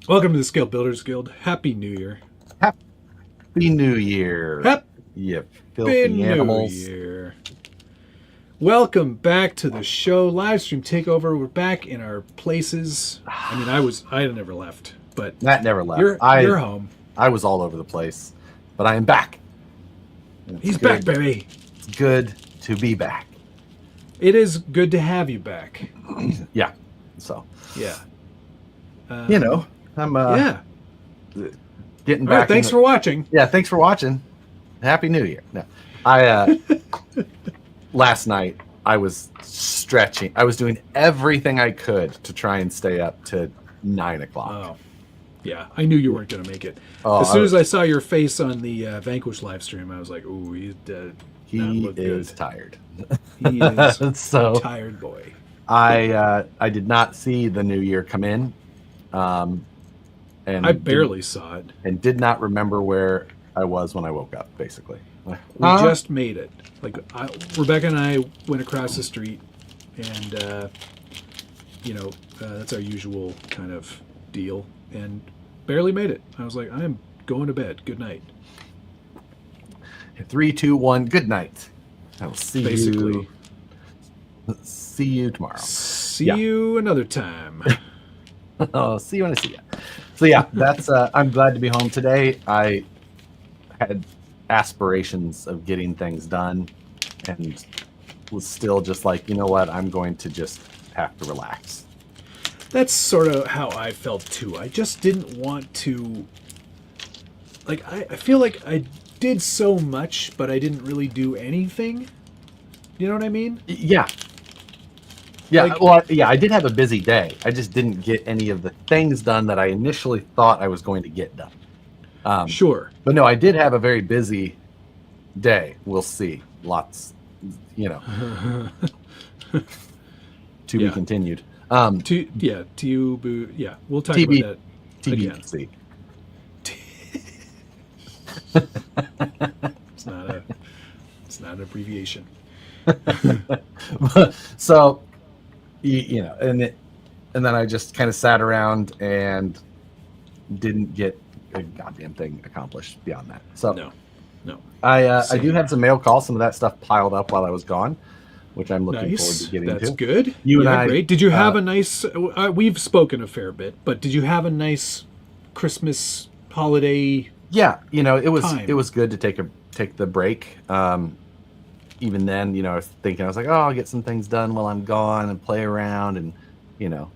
Welcome to the Scale Builders Guild. Happy New Year. Happy New Year. Happy You filthy New animals. Year. Welcome back to the show. Livestream Takeover. We're back in our places. I mean, I never left, but That never left. You're home. I was all over the place, but I am back. He's back, baby. It's good to be back. It is good to have you back. Yeah. So, Yeah. I'm Yeah. getting All back. right, thanks for watching. Yeah, thanks for watching. Happy New Year. No. I last night I was stretching. I was doing everything I could to try and stay up to 9 o'clock. Oh, yeah. I knew you weren't going to make it. Oh, As soon as I saw your face on the Vanquish live stream, I was like, "Ooh, he's dead." He is tired. He is So tired boy. I did not see the new year come in, and I barely saw it. and did not remember where I was when I woke up. Basically, We just made it. Like Rebecca and I went across the street, and that's our usual kind of deal, and barely made it. I was like, I am going to bed. Good night. 3, 2, 1. Good night. I will see Basically. you. See you tomorrow. See Yeah. you another time. I'll see you when I see you. So yeah, that's. I'm glad to be home today. I had aspirations of getting things done, and was still just like, you know what? I'm going to just have to relax. That's sort of how I felt too. I just didn't want to. Like, I feel like I did so much, but I didn't really do anything. You know what I mean? Yeah. Yeah, Like- well, yeah, I did have a busy day. I just didn't get any of the things done that I initially thought I was going to get done. Sure. But no, I did have a very busy day. We'll see. Lots, to be Yeah. continued. To you, yeah. We'll talk TB about that again. TBC. It's not an abbreviation. So, and then I just kind of sat around and didn't get a goddamn thing accomplished beyond that. So No. I do have some mail calls. Some of that stuff piled up while I was gone, which I'm looking forward Nice. to getting That's to. good. You and Yeah, I, great. Did you have a nice? We've spoken a fair bit, but did you have a nice Christmas holiday? Yeah, it was Time. good to take the break. Even then, I was thinking, I was like, oh, I'll get some things done while I'm gone and play around, and didn't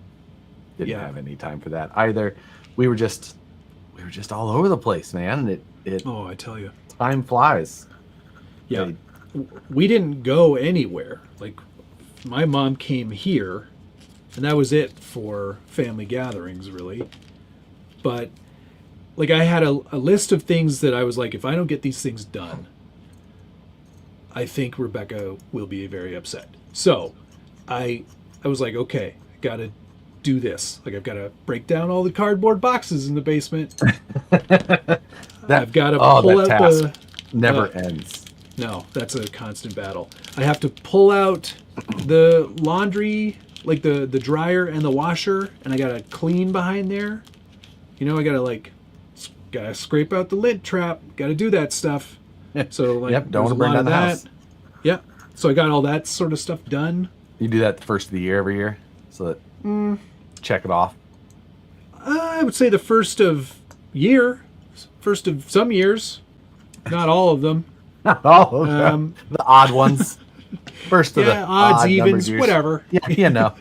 Yeah. have any time for that either. We were just all over the place, man, and it Oh, I tell you. time flies. Yeah. We didn't go anywhere. Like, my mom came here, and that was it for family gatherings, really. But, like, I had a list of things that I was like, if I don't get these things done, I think Rebecca will be very upset. So, I was like, okay, I got to do this. Like, I've got to break down all the cardboard boxes in the basement. I've got to pull that out task never ends. No, that's a constant battle. I have to pull out the laundry, like the dryer and the washer, and I gotta clean behind there. I gotta scrape out the lid trap. Gotta do that stuff. So like, Yep, don't there's want to a burn lot down of the that. house. Yep. So I got all that sort of stuff done. You do that the first of the year every year, so that check it off. I would say the first of some years, not all of them. Not all of them. The odd ones. First of the odds, odd evens, numbered years. whatever. Yeah,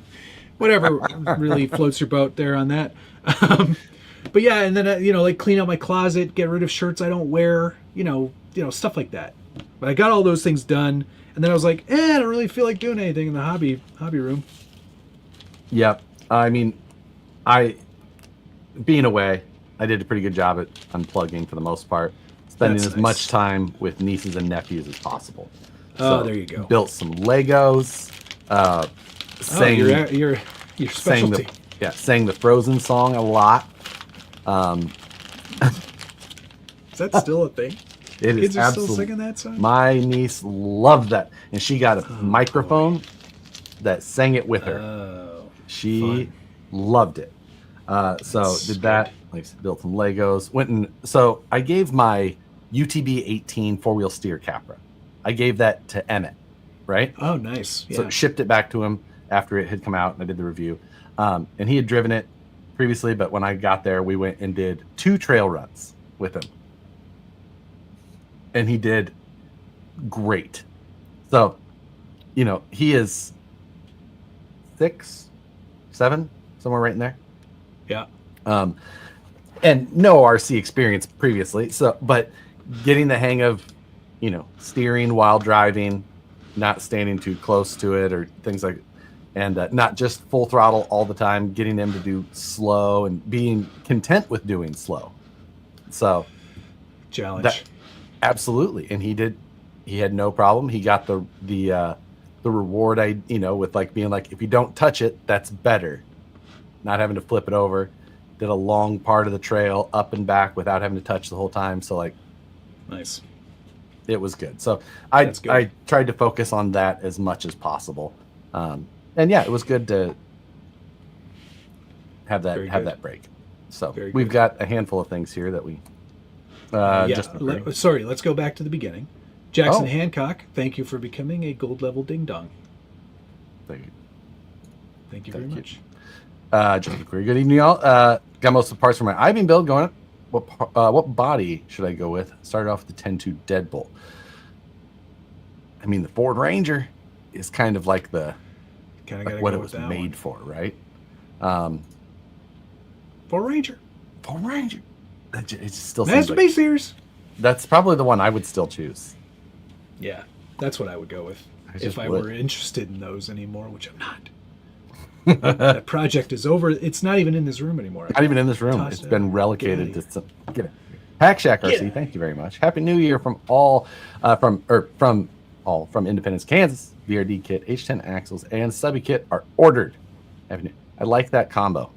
Whatever really floats your boat there on that. But yeah, and then like clean out my closet, get rid of shirts I don't wear, stuff like that. But I got all those things done, and then I was like, I don't really feel like doing anything in the hobby room. Yep. I mean, being away, I did a pretty good job at unplugging for the most part, spending That's as nice. much time with nieces and nephews as possible. Oh, there you go. Built some Legos. Sang, Your sang specialty. sang the Frozen song a lot. Is that still a thing? It Kids is are still absolutely. singing that song? My niece loved that, and she got a microphone that sang it with her. Oh, She fun. loved it. So That's did that. Like I said, built some Legos. So I gave my UTB 18 4-wheel steer Capra. I gave that to Emmett, right? Oh, nice. Yeah. So shipped it back to him after it had come out, and I did the review. And he had driven it previously, but when I got there, we went and did 2 trail runs with him, and he did great. So, he is 6, 7, somewhere right in there. Yeah. And no RC experience previously. So, but getting the hang of, steering while driving, not standing too close to it or things like, and not just full throttle all the time, getting them to do slow and being content with doing slow. So Challenge. Absolutely. And he had no problem. He got the reward, with like being like, if you don't touch it, that's better. Not having to flip it over. Did a long part of the trail up and back without having to touch the whole time. So like, nice. It was good. So I tried to focus on that as much as possible. And yeah, it was good to have that break. So we've got a handful of things here that we let's go back to the beginning. Jackson Hancock, thank you for becoming a gold level ding dong. Thank you very much. Just a query. Good evening, y'all. Got most of the parts for my I-beam build going. What body should I go with? Started off with the 10-2 Deadbolt. I mean, the Ford Ranger is kind of like what it was made for, right? Ford Ranger. It still Master seems Base Series. That's probably the one I would still choose. Yeah, that's what I would go with if I were interested in those anymore, which I'm not. That project is over. It's not even in this room anymore. Not even in this room. It's been relegated to some. Get it. Hack Shack RC. Thank you very much. Happy New Year from Independence, Kansas. VRD kit, H10 axles, and subby kit are ordered. I like that combo.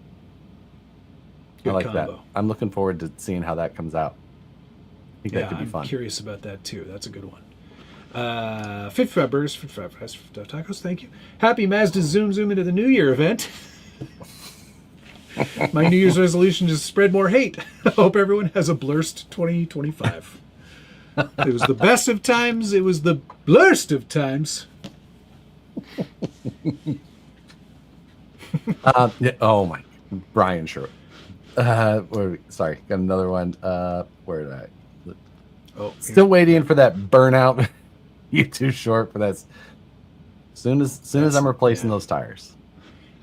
Good I like combo. that. I'm looking forward to seeing how that comes out. I think that could be fun. I'm curious about that too. That's a good one. Fit Burgers, Fit Tacos, thank you. Happy Mazda Zoom into the New Year event. My New Year's resolution is to spread more hate. I hope everyone has a blurst 2025. It was the best of times. It was the blurst of times. Oh my, Brian Sherwood. Sorry, got another one. Where did I? Still waiting for that burnout. You too short for that. Soon as I'm replacing those tires.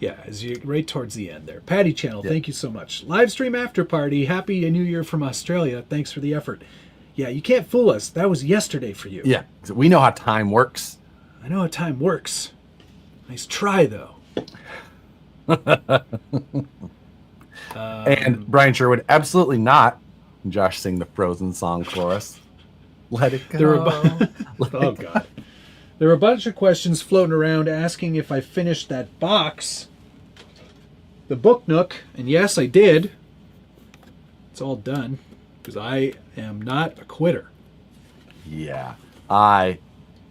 Yeah, as you right towards the end there. Patty Channel, thank you so much. Livestream after party. Happy New Year from Australia. Thanks for the effort. Yeah, you can't fool us. That was yesterday for you. Yeah, we know how time works. I know how time works. Nice try, though. And Brian Sherwood, absolutely not. Josh sing the Frozen song for us. Let it go. Oh, God. There were a bunch of questions floating around asking if I finished that box, the Book Nook, and yes, I did. It's all done, because I am not a quitter. Yeah. Oh,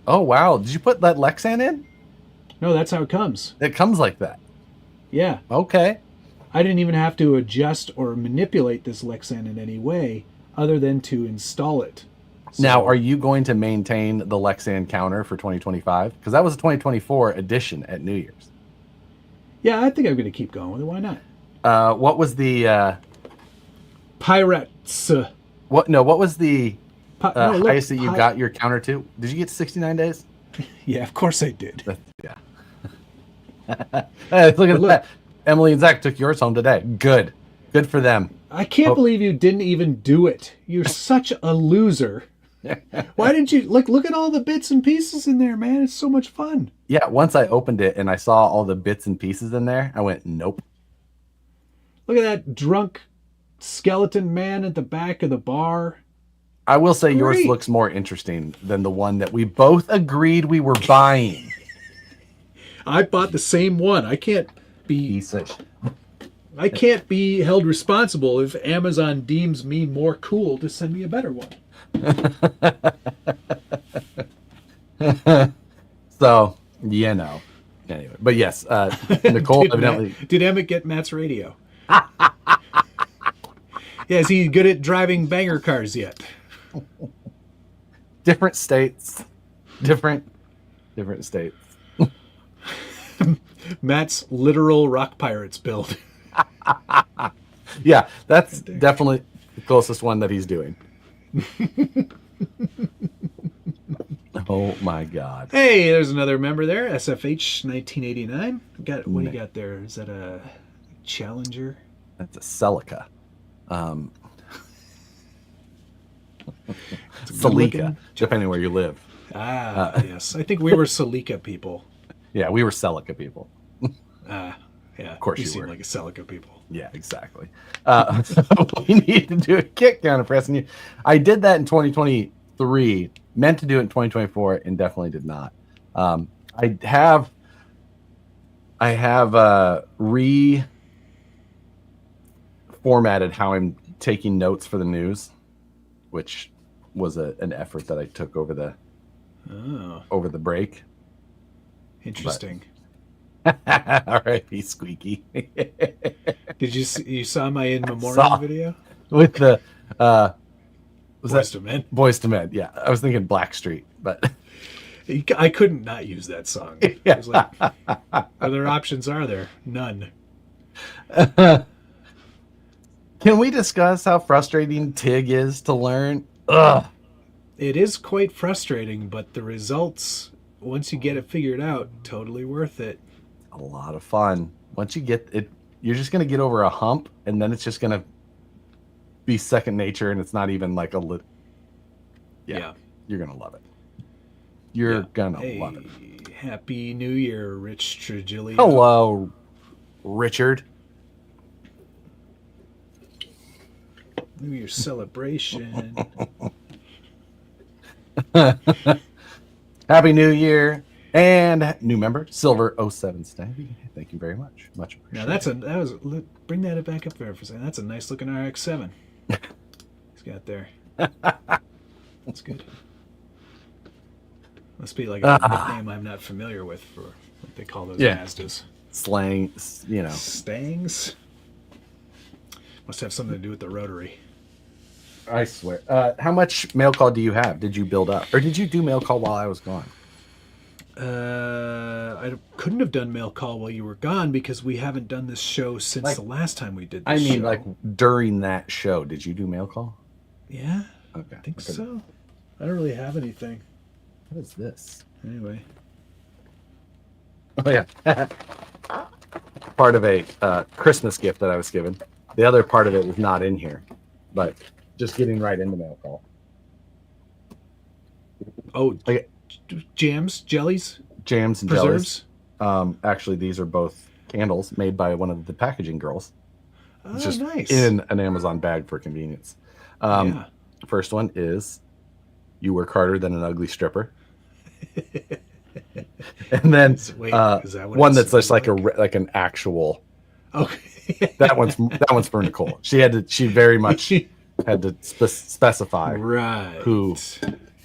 wow. Did you put that Lexan in? No, that's how it comes. It comes like that. Yeah. Okay. I didn't even have to adjust or manipulate this Lexan in any way other than to install it. So, now, are you going to maintain the Lexan counter for 2025? Because that was a 2024 edition at New Year's. Yeah, I think I'm going to keep going with it. Why not? What was the... Pirates. What was the highest that you got your counter to? Did you get 69 days? Yeah, of course I did. Yeah. Hey, look at that. Emily and Zach took yours home today. Good for them. I can't believe you didn't even do it. You're such a loser. Why didn't you look at all the bits and pieces in there, man? It's so much fun. Yeah, once I opened it and I saw all the bits and pieces in there, I went, nope. Look at that drunk skeleton man at the back of the bar. I will say yours looks more interesting than the one that we both agreed we were buying. I bought the same one. I can't be held responsible if Amazon deems me more cool to send me a better one. So, anyway. But yes, Nicole did Emmett get Matt's radio? Yeah, is he good at driving banger cars yet? Different states. Different states. Matt's literal rock pirates build. Yeah, that's definitely the closest one that he's doing. Oh my God. Hey, there's another member there. SFH 1989. What do you got there? Is that a Challenger? That's a Celica. Celica, depending where you live. Yes. I think we were Celica people. Yeah, we were Celica people. Yeah. Of course you seem were. like a Celica people. Yeah, exactly. We need to do a kick counter pressing you. I did that in 2023. Meant to do it in 2024 and definitely did not. I have reformatted how I'm taking notes for the news, which was an effort that I took over the break. Interesting. All right, be squeaky. Did you saw my in memoriam video with the Boyz II Men? Boyz II Men, yeah. I was thinking Blackstreet, but I couldn't not use that song. Yeah. It was like, other options are there? None. Can we discuss how frustrating TIG is to learn? Ugh. It is quite frustrating, but the results, once you get it figured out, totally worth it. A lot of fun. Once you get it, you're just going to get over a hump, and then it's just going to be second nature, and it's not even like a yeah. You're going to love it. You're going to love it. Happy New Year, Rich Trigilio. Hello, Richard. New Year's celebration. Happy New Year. And new member, Silver 07 Stabby. Thank you very much. Much appreciated. Now bring that back up there for a second. That's a nice looking RX-7. He's got there. That's good. Must be like a nickname I'm not familiar with for what they call those Mazdas. Slang, Stangs? Must have something to do with the rotary. I swear. How much mail call do you have? Did you build up? Or did you do mail call while I was gone? I couldn't have done mail call while you were gone because we haven't done this show since the last time we did this show. Like during that show, did you do mail call? Yeah. Okay. I think so. I don't really have anything. What is this? Anyway. Oh, yeah. Part of a Christmas gift that I was given. The other part of it was not in here, but just getting right into mail call. Oh, jams, jellies, jams and preserves. Jellies. Actually, these are both candles made by one of the packaging girls. Oh, it's just nice. in an Amazon bag for convenience. First one is "You Work Harder Than an Ugly Stripper," and then one that's just like an actual. Okay. that one's for Nicole. She very much had to specify who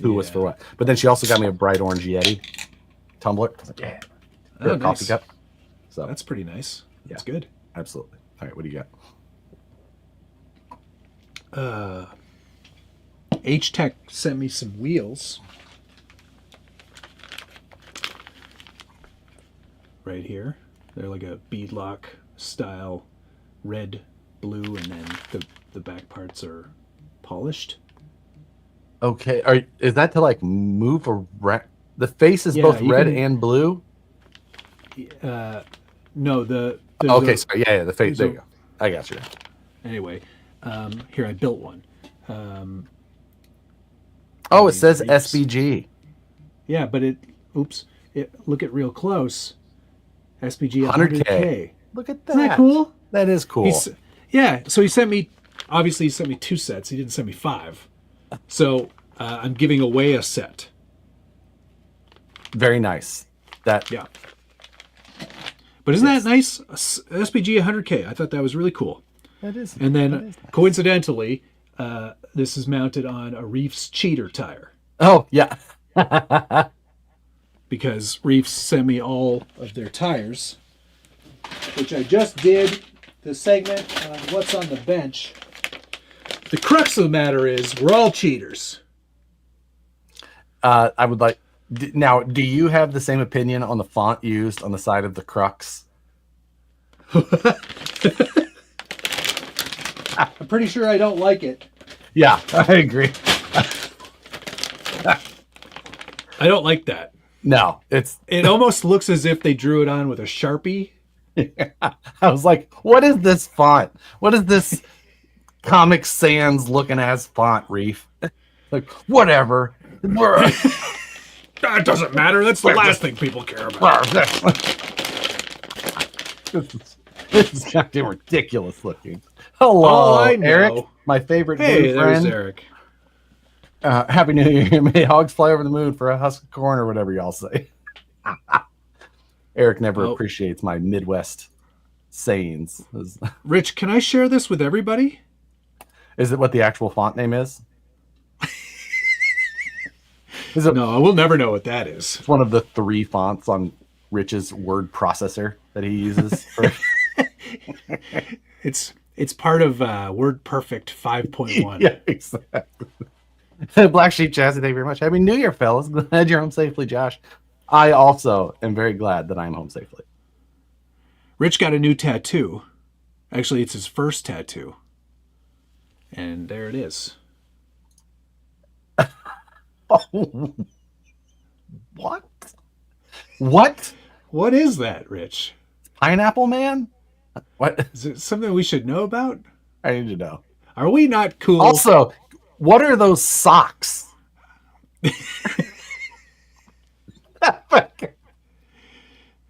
was for what. But then she also got me a bright orange Yeti tumbler. I was like, yeah. Nice. Coffee cup. So that's pretty nice. That's good. Absolutely. All right, what do you got? H-Tech sent me some wheels. Right here. They're like a beadlock style red, blue, and then the back parts are polished. Okay. Is that to like move around? The face is both red and blue? No, okay, sorry. Yeah, the face. There you go. I got you. Anyway, here I built one. It says SBG. Yeah, but look at real close. SBG 100K. Look at that. Isn't that cool? That is cool. So he sent me 2 sets. He didn't send me 5. So I'm giving away a set. Very nice. Yeah. But isn't that nice? SPG 100K. I thought that was really cool. That is. And then nice. Coincidentally, this is mounted on a Reefs cheater tire. Oh, yeah. Because Reefs sent me all of their tires, which I just did the segment on what's on the bench. The crux of the matter is we're all cheaters. I would like now. Do you have the same opinion on the font used on the side of the crux? I'm pretty sure I don't like it. Yeah, I agree. I don't like that. No, It almost looks as if they drew it on with a Sharpie. I was like, what is this font? What is this Comic Sans looking ass font, Reef? Like, whatever. That doesn't matter. That's the last thing people care about. This is goddamn ridiculous looking. Hello, Oh, I know. Eric, my favorite Hey, blue there's friend. Eric. Happy New Year. May hogs fly over the moon for a husk of corn or whatever y'all say. Eric never appreciates my Midwest sayings. Rich, can I share this with everybody? Is it what the actual font name is? Is it No, we'll never know what that is. one of the 3 fonts on Rich's word processor that he uses? It's part of WordPerfect 5.1. Yeah, exactly. Black Sheep Chassis, thank you very much. Happy New Year, fellas. Glad you're home safely, Josh. I also am very glad that I'm home safely. Rich got a new tattoo. Actually, it's his first tattoo. And there it is. Oh, what? What? What is that, Rich? Pineapple Man? What? Is it something we should know about? I need to know. Are we not cool? Also, what are those socks?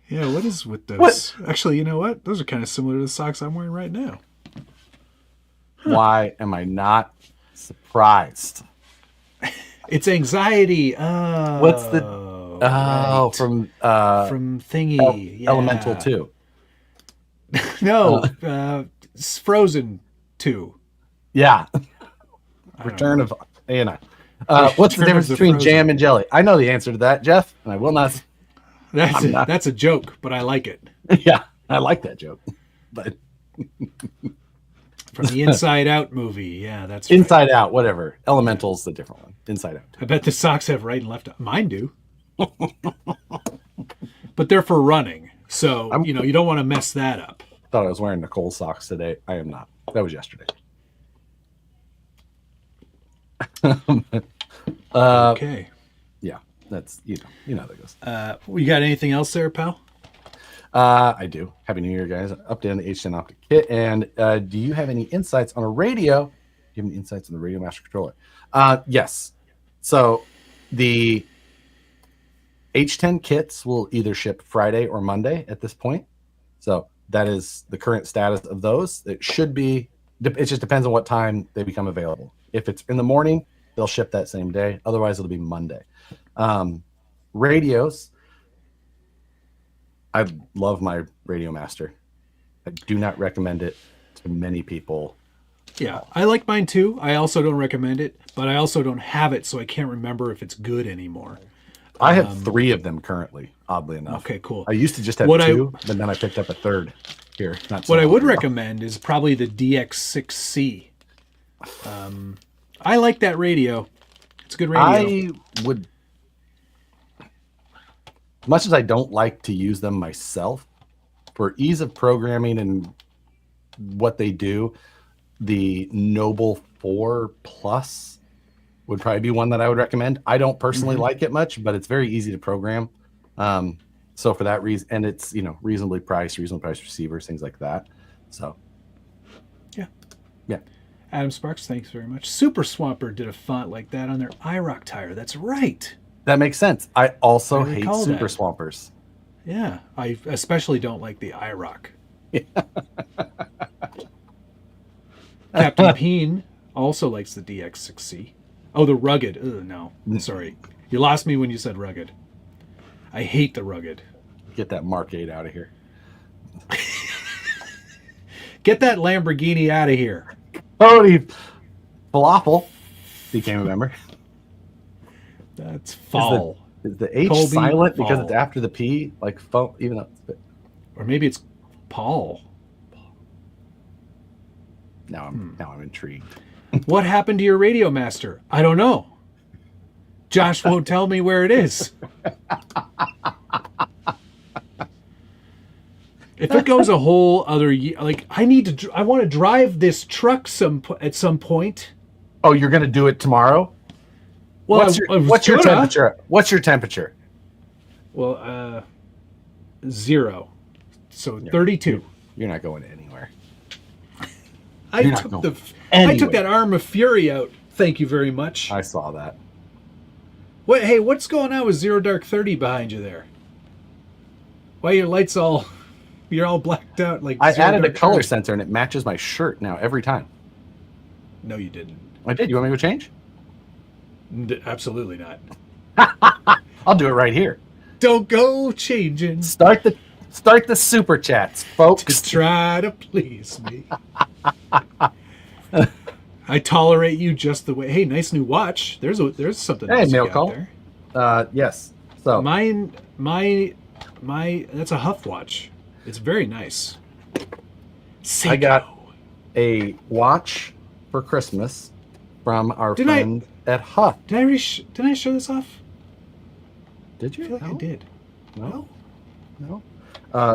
Yeah, what is with those? What? Actually, you know what? Those are kind of similar to the socks I'm wearing right now. Why am I not surprised? It's anxiety. Oh, What's the right. from Thingy? Yeah. Elemental 2? No, it's Frozen 2. Yeah. I don't Return know. of Anna. What's the Return difference of the between Frozen. jam and jelly? I know the answer to that, Jeff, and I will not. That's a joke, but I like it. Yeah, I like that joke. But From the Inside Out movie. Yeah, that's right. Inside Out, whatever. Elemental's the different one. Inside Out. I bet the socks have right and left. Mine do. But they're for running. So, you don't want to mess that up. Thought I was wearing Nicole socks today. I am not. That was yesterday. Okay. Yeah, that's you know how that goes. We got anything else there, pal? I do. Happy New Year, guys. Update on the H10 Optic Kit. And do you have any insights on a radio? Do you have any insights on the Radio Master Controller? Yes. So the H10 kits will either ship Friday or Monday at this point. So that is the current status of those. It should be, it just depends on what time they become available. If it's in the morning, they'll ship that same day. Otherwise, it'll be Monday. Radios, I love my Radio Master. I do not recommend it to many people. Yeah, I like mine too. I also don't recommend it, but I also don't have it, so I can't remember if it's good anymore. I have 3 of them currently, oddly enough. Okay, cool. I used to just have What 2, but then I picked up a 3rd here. Not so What I would long ago. recommend is probably the DX6C. I like that radio. It's a good radio. I would, much as I don't like to use them myself, for ease of programming and what they do, the Noble 4 Plus would probably be one that I would recommend. I don't personally like it much, but it's very easy to program. So for that reason, and it's reasonably priced receivers, things like that. So yeah. Adam Sparks, thanks very much. Super Swamper did a font like that on their IROC tire. That's right. That makes sense. I also I hate recall Super that. Swampers. Yeah, I especially don't like the IROC. Captain Peen also likes the DX6C. Oh, the rugged. Ugh, no, sorry. You lost me when you said rugged. I hate the rugged. Get that Mark 8 out of here. Get that Lamborghini out of here. Cody Falafel became a member. That's fall. Is the H Colby silent because Fall. it's after the P? Like, even though it's, Or maybe it's Paul. Now I'm intrigued. What happened to your Radio Master? I don't know. Josh won't tell me where it is. If it goes a whole other year, like I want to drive this truck at some point. Oh, you're gonna do it tomorrow? Well, what's your temperature? What's your temperature? Well, 0. So 32. You're not going anywhere. I took that arm of fury out. Thank you very much. I saw that. Hey, what's going on with Zero Dark 30 behind you there? Why your lights all... You're all blacked out. Like I added a color sensor and it matches my shirt now every time. No, you didn't. I did. You want me to go change? Absolutely not. I'll do it right here. Don't go changing. Start the super chats, folks. To try to please me. I tolerate you just the way. Hey, nice new watch. There's something. Hey, else mail you got call. There. Yes. So my that's a Huff watch. It's very nice. Seiko. I got a watch for Christmas from our friend at Huff. Did I show this off? Did you? I feel like I did. No.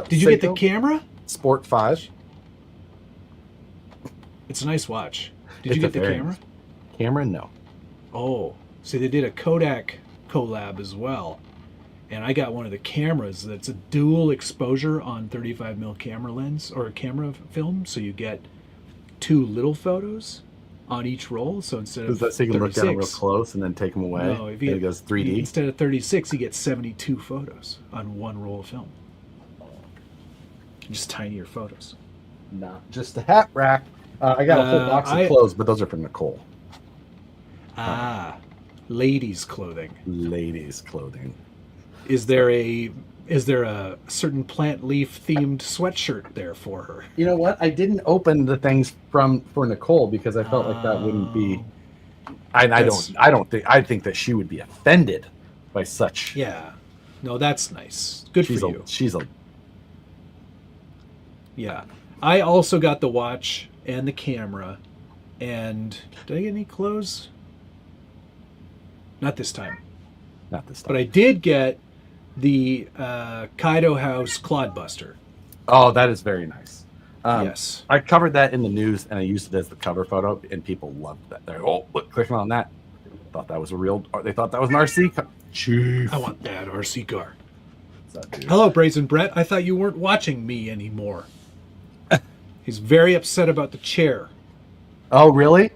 Did you get the camera? Sport 5. It's a nice watch. Did you get the camera? Camera, no. Oh, see, they did a Kodak collab as well. And I got one of the cameras that's a dual exposure on 35mm camera lens or camera film. So you get 2 little photos on each roll. So instead of 36, so you can look down real close and then take them away? No, if it goes 3D? Instead of 36, you get 72 photos on 1 roll of film. Just tinier photos. Not just a hat rack. I got a whole box of clothes, but those are from Nicole. Ladies' clothing. Ladies' clothing. Is there a certain plant leaf themed sweatshirt there for her? You know what? I didn't open the things for Nicole because I felt like that wouldn't be. I think that she would be offended by such. Yeah. No, that's nice. Good for you. She's a. Yeah. I also got the watch and the camera. And did I get any clothes? Not this time. Not this time. But I did get the Kaido House Clodbuster. Oh, that is very nice. Yes. I covered that in the news and I used it as the cover photo, and people loved that. They're look, clicking on that. Thought that was a real. They thought that was an RC car. Chief. I want that RC car. What's up, dude? Hello, Brazen Brett. I thought you weren't watching me anymore. He's very upset about the chair. Oh, really?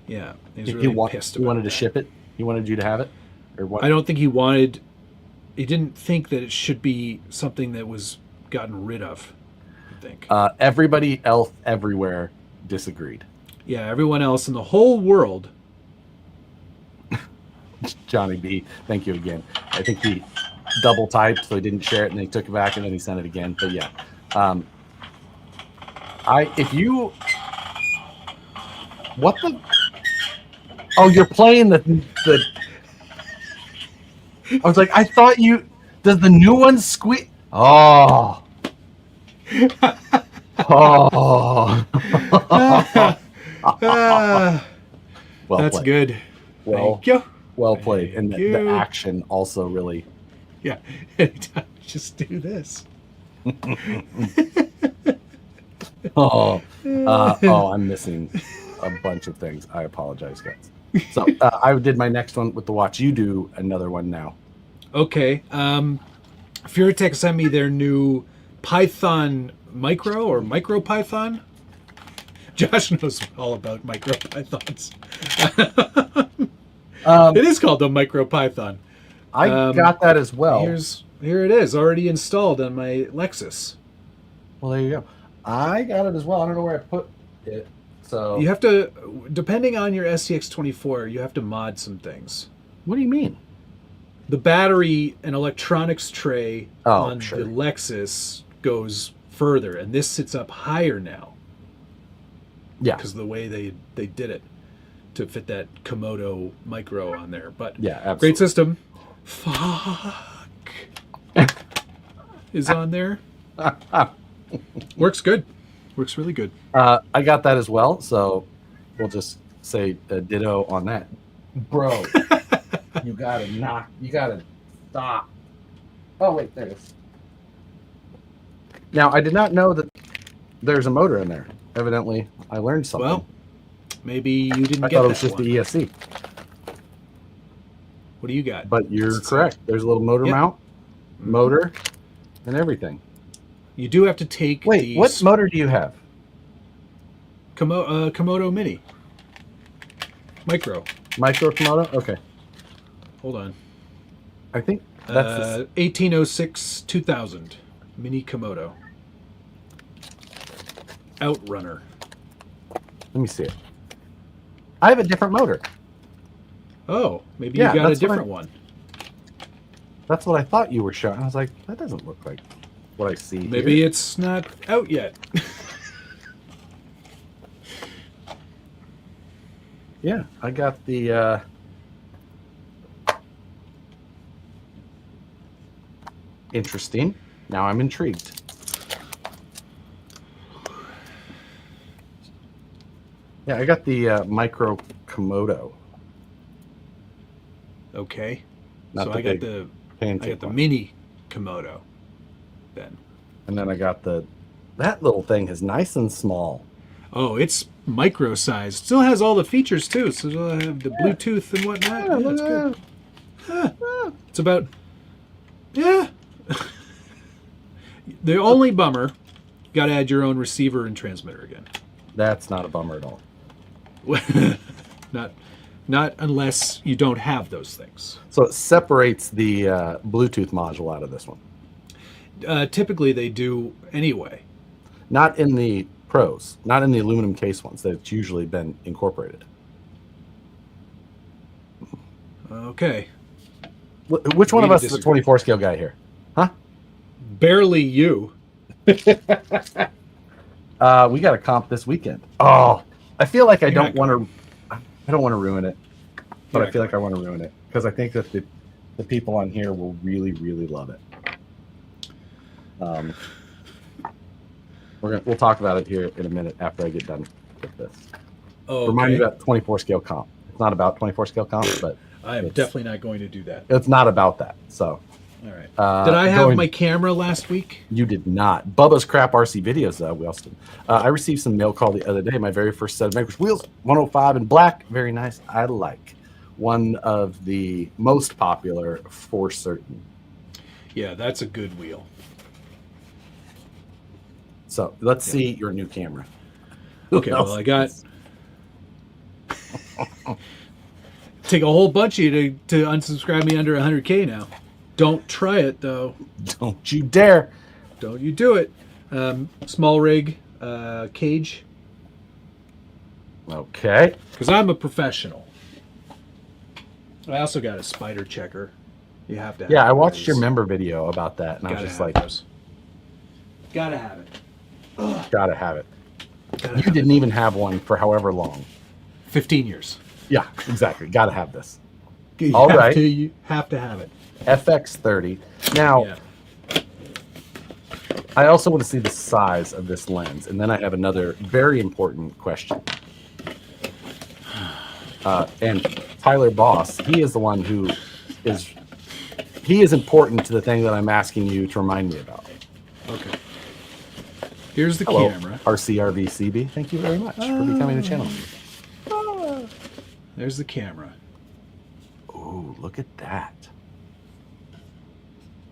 Yeah. He's really pissed about it. He wanted to ship it? He wanted you to have it? Or what? I don't think he wanted... He didn't think that it should be something that was gotten rid of, I think. Everybody else everywhere disagreed. Yeah, everyone else in the whole world. Johnny B, thank you again. I think he double typed, so he didn't share it, and then he took it back, and then he sent it again. But yeah. What the? Oh, you're playing the. I was like, I thought you. Does the new one squeak? Oh. Oh. Well that's played. good. Thank you. Well played. And the action also really. Yeah. Anytime, just do this. I'm missing a bunch of things. I apologize, guys. So I did my next one with the watch. You do another one now. Okay. Furitech sent me their new Python Micro or Micro Python. Josh knows all about Micro Pythons. It is called the Micro Python. I got that as well. Here it is, already installed on my Lexus. Well, there you go. I got it as well. I don't know where I put it. So you have to, depending on your SCX24, you have to mod some things. What do you mean? The battery and electronics tray on sure. the Lexus goes further, and this sits up higher now. Yeah, because of the way they did it to fit that Komodo Micro on there. But yeah, absolutely. Great system. Fuck is on there. Works good. Works really good. I got that as well, so we'll just say ditto on that. Bro, you gotta stop. Oh, wait, there it is. Now, I did not know that there's a motor in there. Evidently, I learned something. Well, maybe you didn't I get thought that it was just one. the ESC. What do you got? But you're correct. There's a little motor mount, motor, and everything. You do have to take Wait, what motor do you have? Komodo Mini. Micro Komodo? Okay. Hold on. I think that's 1806 2000 Mini Komodo. Outrunner. Let me see it. I have a different motor. Oh, maybe you got a different one. That's what I thought you were showing. I was like, that doesn't look like what I see. Maybe here. it's not out yet. Yeah, I got the interesting. Now I'm intrigued. Yeah, I got the Micro Komodo. Okay. Not so the I got big the Mini Komodo then. And then I got that little thing is nice and small. Oh, it's micro sized. Still has all the features too. So it'll have the Bluetooth and whatnot. Yeah, that's good. It's about The only bummer, got to add your own receiver and transmitter again. That's not a bummer at all. Not unless you don't have those things. So it separates the Bluetooth module out of this one. Typically they do anyway. Not in the Pros, not in the aluminum case ones. That's usually been incorporated. Okay. Which one of us is the 24 scale guy here? Huh? Barely you. We got a comp this weekend. Oh, I feel like I don't want to ruin it, but I feel like I want to ruin it because I think that the people on here will really, really love it. We'll talk about it here in a minute after I get done with this. Oh, Remind me about 24 scale comp. It's not about 24 scale comp, but I am definitely not going to do that. It's not about that. So, all right. Did I have my camera last week? You did not. Bubba's Crap RC Videos. We also did. I received some mail call the other day. My very first set of Vanquish wheels, 105 in black, very nice. I like. One of the most popular for certain. Yeah, that's a good wheel. So let's see your new camera. Okay, well, I got take a whole bunch of you to unsubscribe me under 100K now. Don't try it though. Don't you dare. Don't you do it. Small rig cage. Okay. Because I'm a professional. I also got a spider checker. You have to have I watched your member video about that, and I was just like, gotta have it. Gotta have it. You didn't even have one for however long. 15 years. Yeah, exactly. Gotta have this. You have to have it. FX30. Now, I also want to see the size of this lens, and then I have another very important question. And Tyler Boss, he is the one who is important to the thing that I'm asking you to remind me about. Okay. Here's the camera. RCRVCB. Thank you very much for becoming a channel. There's the camera. Oh, look at that.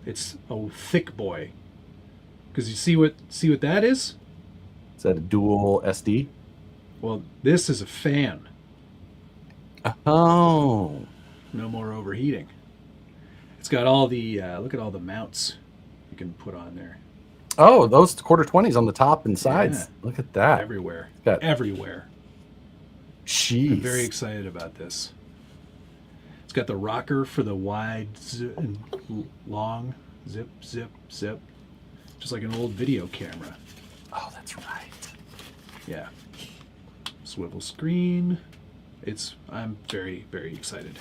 It's a thick boy. Because you see what that is? Is that a dual SD? Well, this is a fan. Oh. No more overheating. It's got all the look at all the mounts you can put on there. Oh, those quarter 20s on the top and sides. Yeah. Look at that. Everywhere. Got everywhere. Jeez. I'm very excited about this. It's got the rocker for the wide and long zip, zip, zip. Just like an old video camera. Oh, that's right. Yeah. Swivel screen. I'm very, very excited.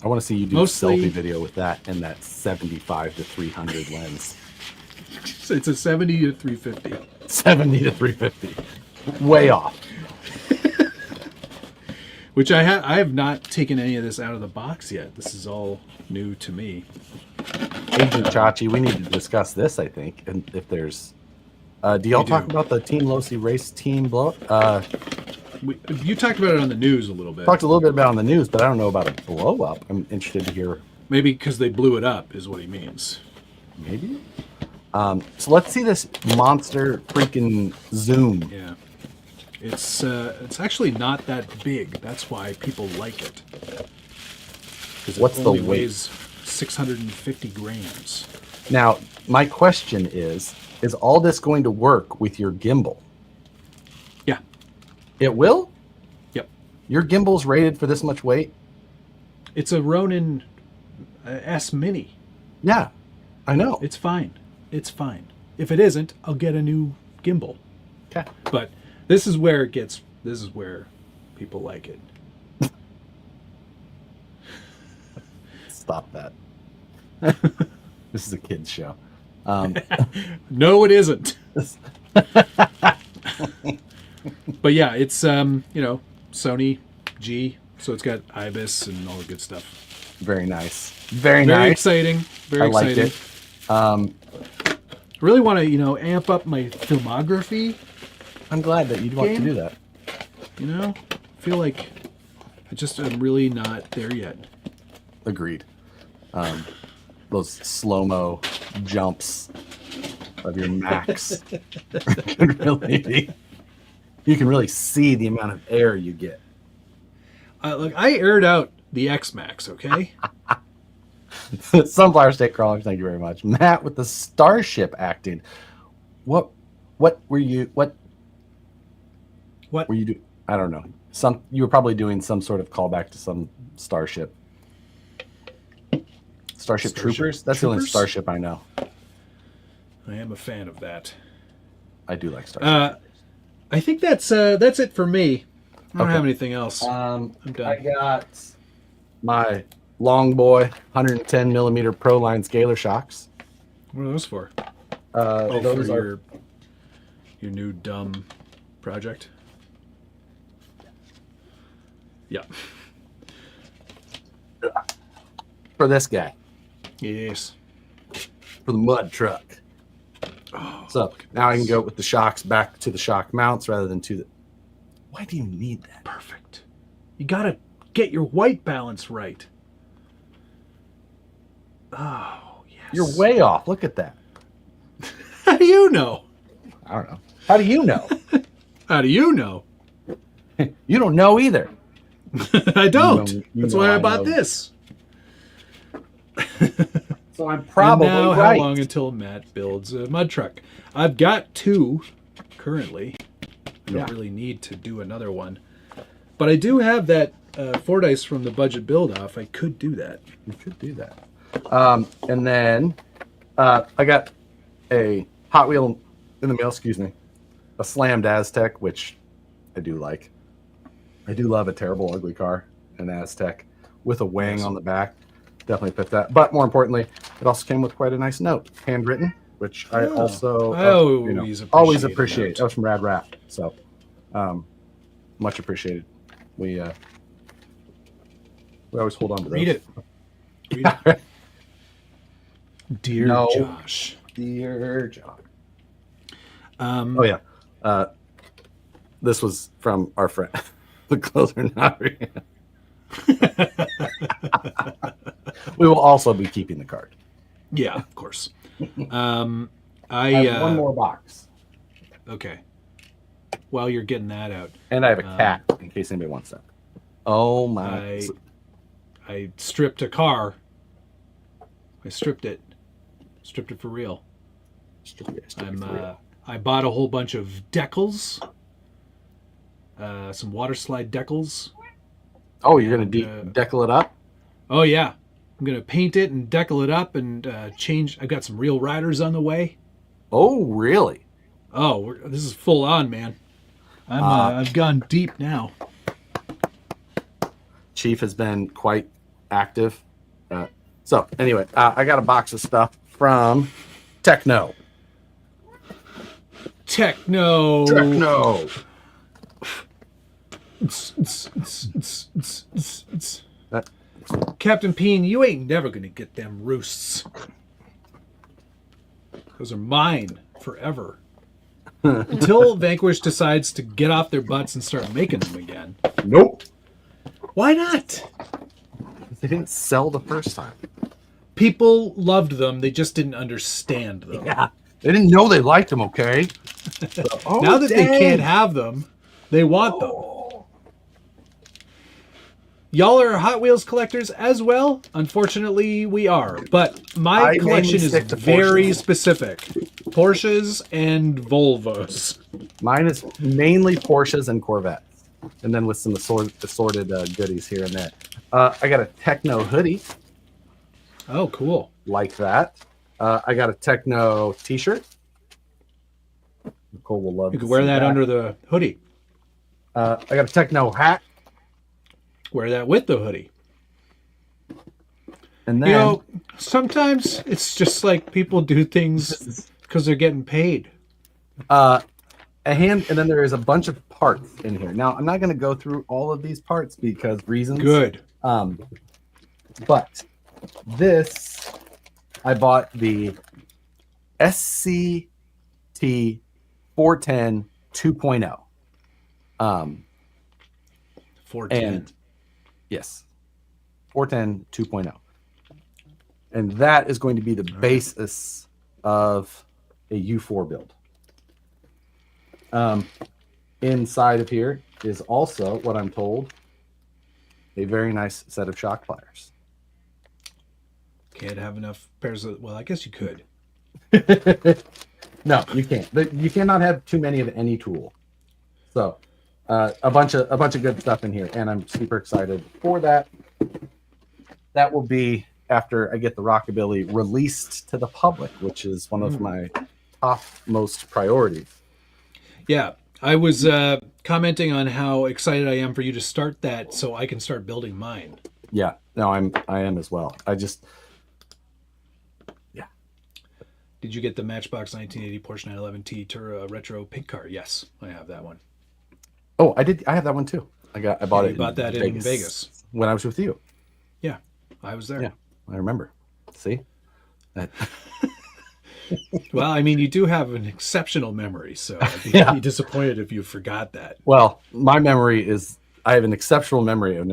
I want to see you do a selfie video with that and that 75 to 300 lens. It's a 70 to 350. 70 to 350. Way off. Which I have not taken any of this out of the box yet. This is all new to me. Agent Chachi, we need to discuss this, I think. And if there's... do y'all talk about the Team Losi race team blow? You talked about it on the news a little bit. Talked a little bit about it on the news, but I don't know about a blow up. I'm interested to hear. Maybe because they blew it up is what he means. Maybe. So let's see this monster freaking zoom. Yeah. It's actually not that big. That's why people like it. What's the weight? Weighs 650 grams. Now, my question is all this going to work with your gimbal? Yeah. It will? Yep. Your gimbal's rated for this much weight? It's a Ronin S Mini. Yeah, I know. It's fine. It's fine. If it isn't, I'll get a new gimbal. Okay. But this is where people like it. Stop that. This is a kid's show. No, it isn't. But yeah, it's Sony G, so it's got IBIS and all the good stuff. Very nice. Very Very nice. exciting. Very exciting. Liked it. I really want to, amp up my filmography. I'm glad that you'd want to do that. I feel like I'm really not there yet. Agreed. Those slow-mo jumps of your max you can really see the amount of air you get. Look, I aired out the X Max, okay? Sunflower State Crawlers, thank you very much. Matt with the Starship acting. What were you were you doing? I don't know. You were probably doing some sort of callback to some Starship Troopers? That's the only Starship I know. I am a fan of that. I do like Starship. I think that's it for me. I don't have anything else. I'm done. I got my Long Boy 110 millimeter Pro Line scalar shocks. What are those for? Those for are your new dumb project. Yeah. for this guy, Yes. for the mud truck. Oh, So now I can go with the shocks back to the shock mounts rather than to the... Why do you need that? perfect. You gotta get your white balance right. Oh, yes. You're way off. Look at that. How do you know? I don't know. How do you know? How do you know? You don't know either. I don't. You That's know why I I bought know. this. So I'm probably and now, right. how long until Matt builds a mud truck? I've got two currently. I don't really need to do another one. But I do have that Fordyce from the budget build off. I could do that. You could do that. And then I got a Hot Wheel in the mail, a slammed Aztec, which I do like. I do love a terrible, ugly car, an Aztec, with a wing on the back. Definitely fit that. But more importantly, it also came with quite a nice note, handwritten, which I also always appreciate. That was from Rad Rap, so much appreciated. We always hold on to those. Read it. Dear Josh. Dear John. Oh yeah. This was from our friend, the closer Nari. We will also be keeping the card. Yeah, of course. I have one more box. Okay. While you're getting that out. And I have a cat, in case anybody wants that. Oh my. I stripped a car. I stripped it. Stripped it for real. I bought a whole bunch of decals. Some water slide decals. Oh, you're going to decal it up? Oh, yeah. I'm going to paint it and decal it up and change. I've got some real riders on the way. Oh, really? Oh, this is full on, man. I've gone deep now. Chief has been quite active. So anyway, I got a box of stuff from Techno. Techno. Techno. That- Captain Peen, you ain't never gonna get them roosts. Those are mine forever. Until Vanquish decides to get off their butts and start making them again. Nope. Why not? They didn't sell the first time. People loved them, they just didn't understand them. Yeah. They didn't know they liked them, okay? So, Now that they can't have them, they want them. Y'all are Hot Wheels collectors as well? Unfortunately, we are. But my I collection mainly is stick to very Porsches. specific. Porsches and Volvos. Mine is mainly Porsches and Corvettes. And then with some assorted goodies here and there. I got a Techno hoodie Oh, cool. like that. I got a Techno t-shirt. Nicole will love You to could wear see that under the hoodie. I got a Techno hat. Wear that with the hoodie. And then You know, sometimes it's just like people do things because they're getting paid. a hand, and then there is a bunch of parts in here. Now, I'm not going to go through all of these parts because reasons. Good. But this, I bought the SCT 410 2.0. 410. And yes, 410 2.0. And that is going to be the basis of a U4 build. Inside of here is also, what I'm told, a very nice set of shock pliers. Can't have enough pairs of... Well, I guess you could. No, you can't. You cannot have too many of any tool. So, a bunch of good stuff in here, and I'm super excited for that. That will be after I get the Rockabilly released to the public, which is one of my top most priorities. Yeah, I was commenting on how excited I am for you to start that so I can start building mine. Yeah, no, I am as well. Did you get the Matchbox 1980 Porsche 911 Tura Retro pink car? Yes, I have that one. Oh, I did. I have that one too. I bought it. You bought that in Vegas when I was with you. Yeah, I was there. Yeah, I remember. See, that. Well, I mean, you do have an exceptional memory, so I'd be disappointed if you forgot that. Well, my memory is, I have an exceptional memory of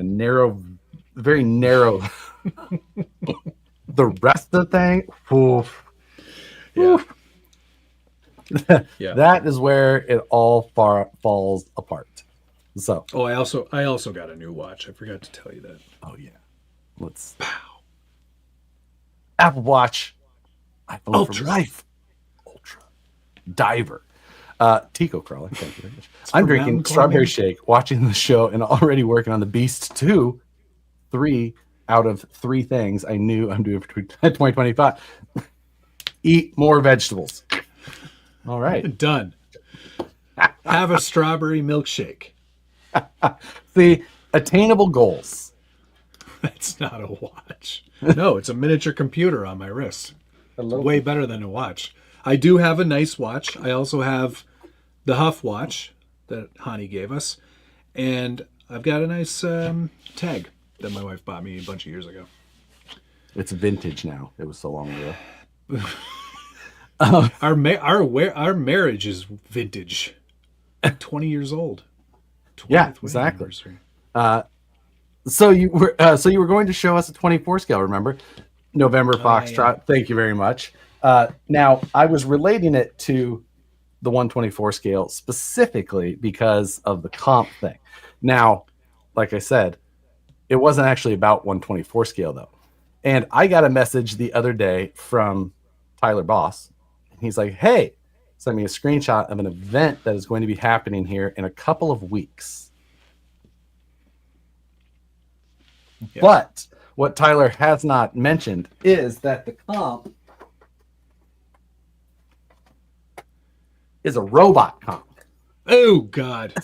very narrow. The rest of the thing, oof. Yeah. Yeah. That is where it all falls apart. So. Oh, I also got a new watch. I forgot to tell you that. Oh yeah. Let's. Pow. Apple Watch. iPhone Ultra. for life. Ultra. Diver. Tico Crawler. Thank you very much. It's I'm for drinking mountain Strawberry climbing. Shake, watching the show, and already working on the Beast 2. 3 out of 3 things I knew I'm doing for 2025. Eat more vegetables. All right. Done. Have a strawberry milkshake. The attainable goals. That's not a watch. No, it's a miniature computer on my wrist. Way better than a watch. I do have a nice watch. I also have the Huff watch that Hani gave us. And I've got a nice tag that my wife bought me a bunch of years ago. It's vintage now. It was so long ago. Our marriage is vintage. 20 years old. Yeah, 20th exactly. anniversary. So you were going to show us a 24 scale, remember? November Foxtrot. Yeah. Thank you very much. Now I was relating it to the 124 scale specifically because of the comp thing. Now, like I said, it wasn't actually about 124 scale though. And I got a message the other day from Tyler Boss. He's like, hey, send me a screenshot of an event that is going to be happening here in a couple of weeks. Yeah. But what Tyler has not mentioned is that the comp is a robot comp. Oh, God.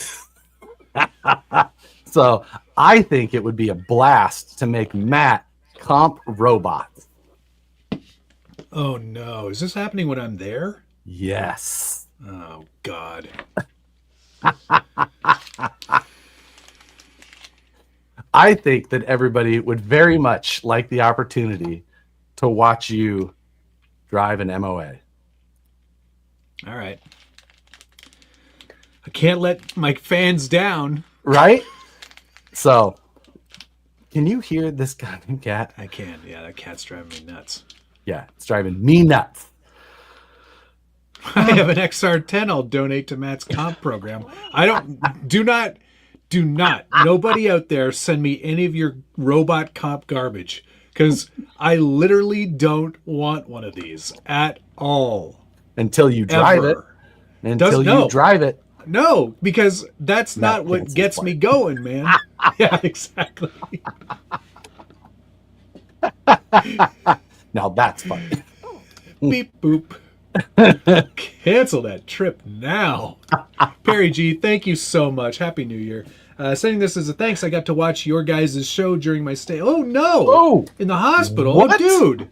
So I think it would be a blast to make Matt comp robots. Oh, no. Is this happening when I'm there? Yes. Oh, God. I think that everybody would very much like the opportunity to watch you drive an MOA. All right. I can't let my fans down. Right? So, can you hear this goddamn cat? I can. Yeah, that cat's driving me nuts. Yeah, it's driving me nuts. I have an XR10 I'll donate to Matt's comp program. Do not, nobody out there send me any of your robot comp garbage, because I literally don't want one of these at all. Until you drive it. Until you drive it. No, because that's not what gets me going, man. Yeah, exactly. Now that's funny. Beep boop. Cancel that trip now. Perry G, thank you so much. Happy New Year. Sending this as a thanks. I got to watch your guys' show during my stay. Oh no! Oh, in the hospital. What? Oh, dude.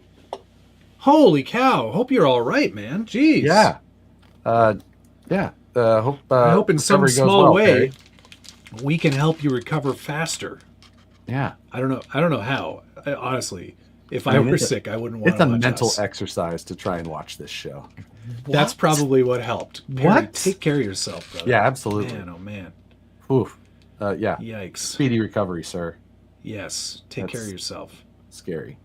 Holy cow. Hope you're all right, man. Jeez. Yeah. Yeah. I hope in some small way we can help you recover faster. Yeah. I don't know how. Honestly, if I were sick, I wouldn't want to watch It's a mental us. exercise to try and watch this show. That's probably what helped. Perry, What? Take care of yourself, brother. Yeah, absolutely. Man, oh man. Oof. Yeah. Yikes. Speedy recovery, sir. Yes. Take care of yourself. Scary.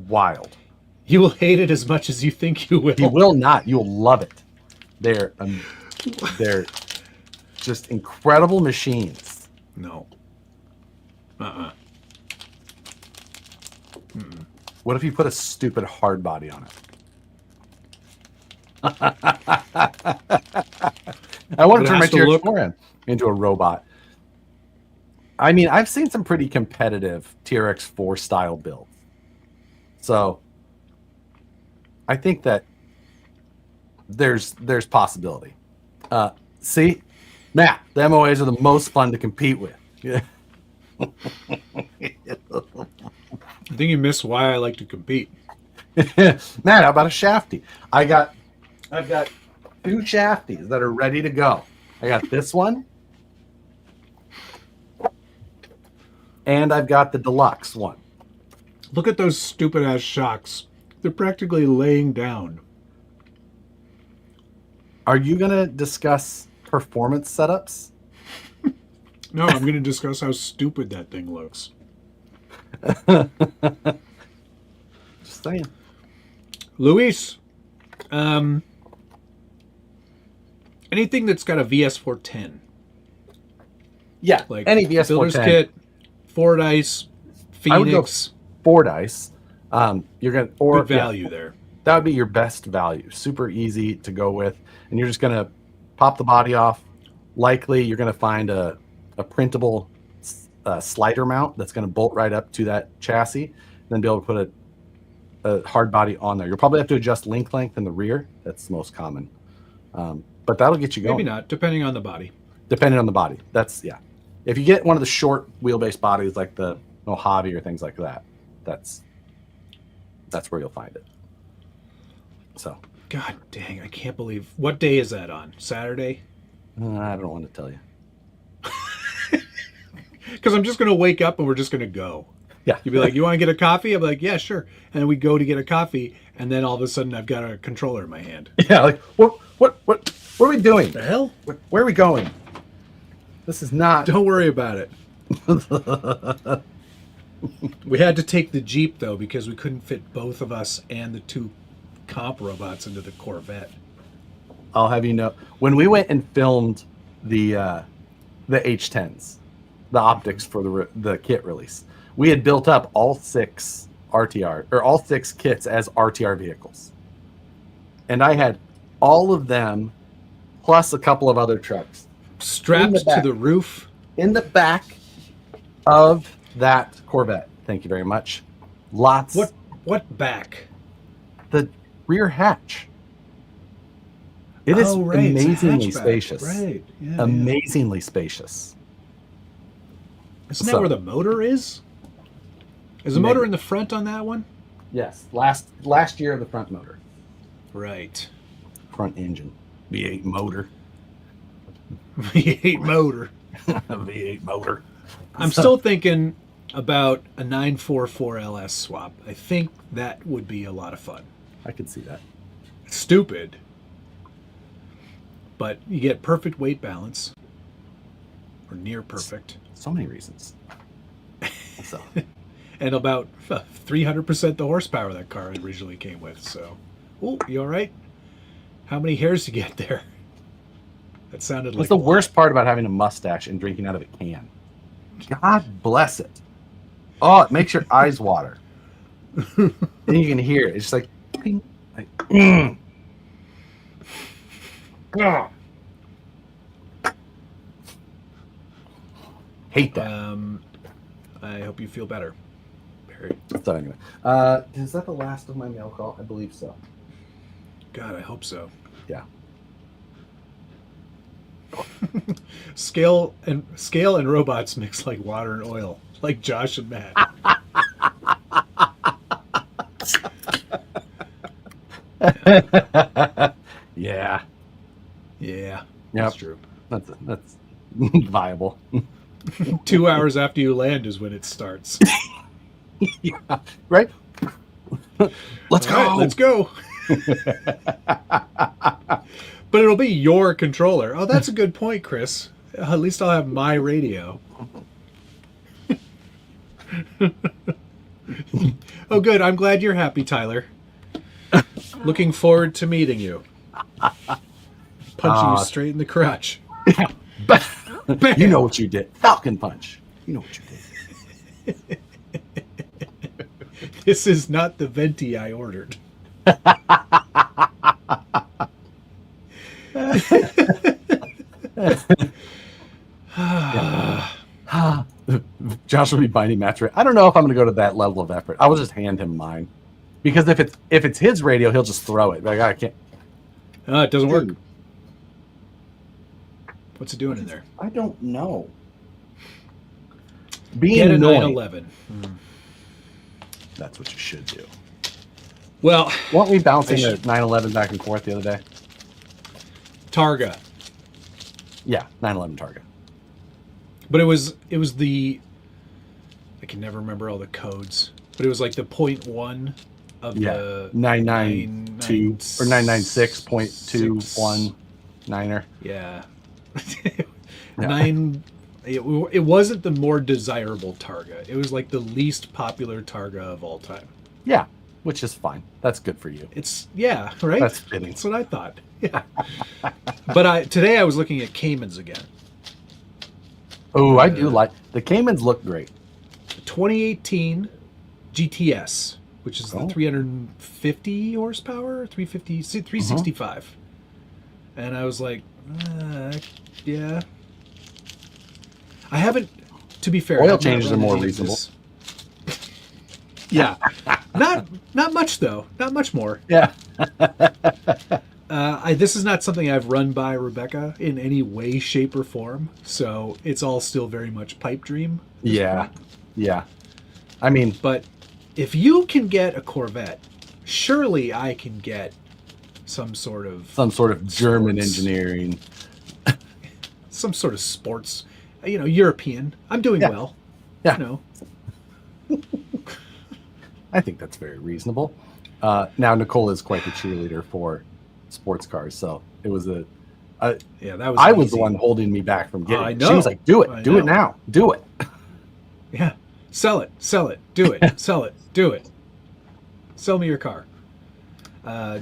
Wild. You will hate it as much as you think you will. You will not. You'll love it. They're just incredible machines. No. What if you put a stupid hard body on it? I want to turn my TRX-4 into a robot. I mean, I've seen some pretty competitive TRX-4 style builds. So I think that there's possibility. See, Matt, the MOAs are the most fun to compete with. Yeah. I think you missed why I like to compete. Matt, how about a shafty? I've got 2 shafties that are ready to go. I got this one, and I've got the deluxe one. Look at those stupid ass shocks. They're practically laying down. Are you going to discuss performance setups? No, I'm going to discuss how stupid that thing looks. Just saying. Luis, anything that's got a VS410. Yeah, Like any VS410. Builder's Kit, Fordyce, Phoenix. Fordyce. You're gonna Good value there. That would be your best value. Super easy to go with, and you're just gonna pop the body off. Likely, you're gonna find a printable slider mount that's gonna bolt right up to that chassis, and then be able to put a hard body on there. You'll probably have to adjust link length in the rear. That's the most common, but that'll get you going. Maybe not, depending on the body. Depending on the body. That's yeah. If you get one of the short wheelbase bodies like the Mojave or things like that, that's where you'll find it. So, God dang, I can't believe. What day is that on? Saturday? I don't want to tell you. Because I'm just going to wake up and we're just going to go. Yeah. You'd be like, you want to get a coffee? I'm like, yeah, sure. And then we go to get a coffee, and then all of a sudden I've got a controller in my hand. Yeah, like, what are we doing? The hell? Where are we going? This is not... Don't worry about it. We had to take the Jeep, though, because we couldn't fit both of us and the 2 comp robots into the Corvette. I'll have you know, when we went and filmed the H10s, the optics for the kit release, we had built up all 6 RTR, or all 6 kits as RTR vehicles. And I had all of them, plus a couple of other trucks, strapped to the roof. In the back of that Corvette. Thank you very much. Lots. What back? The rear hatch. It is amazingly spacious. Right. Yeah, amazingly spacious. Isn't that where the motor is? Is the motor in the front on that one? Yes. Last year, the front motor. Right. Front engine. V8 motor. V8 motor. V8 motor. I'm still thinking about a 944 LS swap. I think that would be a lot of fun. I could see that. Stupid. But you get perfect weight balance. Or near perfect. So many reasons. So. And about 300% the horsepower that car originally came with. So, oh, you all right? How many hairs you get there? That sounded like. What's the worst part about having a mustache and drinking out of a can? God bless it. Oh, it makes your eyes water. And you can hear it. It's just like, ping, like hate that. I hope you feel better, Barry. So anyway, is that the last of my mail call? I believe so. God, I hope so. Yeah. Scale and robots mix like water and oil, like Josh and Matt. Yeah. Yeah. Yep. That's true. That's viable. 2 hours after you land is when it starts. Yeah. Right? Let's go. Right, let's go. But it'll be your controller. Oh, that's a good point, Chris. At least I'll have my radio. Oh, good. I'm glad you're happy, Tyler. Looking forward to meeting you. Punching you straight in the crotch. Bam. You know what you did. Falcon punch. You know what you did. This is not the venti I ordered. Josh will be binding Matt's. I don't know if I'm going to go to that level of effort. I will just hand him mine, because if it's his radio, he'll just throw it. Like, I can't. It doesn't work. What's it doing in there? I don't know. Being Get a annoying. 911. That's what you should do. Well, Weren't we bouncing the 911 back and forth the other day? Targa. Yeah, 911 Targa. But it was the, I can never remember all the codes, but it was like the 0.1 of the 992 or 996.219er. Yeah. It wasn't the more desirable Targa. It was like the least popular Targa of all time. Yeah, which is fine. That's good for you. Right? That's fitting. That's what I thought. Yeah. But today I was looking at Caymans again. Oh, I do like the Caymans. Look great. 2018 GTS, which is the 350 horsepower, 365. And I was like, yeah. I haven't, to be fair. Oil changes are more reasonable. Yeah. Not much, though. Not much more. Yeah. This is not something I've run by Rebecca in any way, shape, or form. So it's all still very much pipe dream. Yeah. Yeah. I mean, but if you can get a Corvette, surely I can get some sort of German engineering, some sort of sports, European. I'm doing well. Yeah. I think that's very reasonable. Now Nicole is quite the cheerleader for sports cars, so it was that was. I was the one holding me back from getting. I know. She was like, "Do it, do it now, do it." Yeah, sell it, do it, sell it, do it. Sell me your car.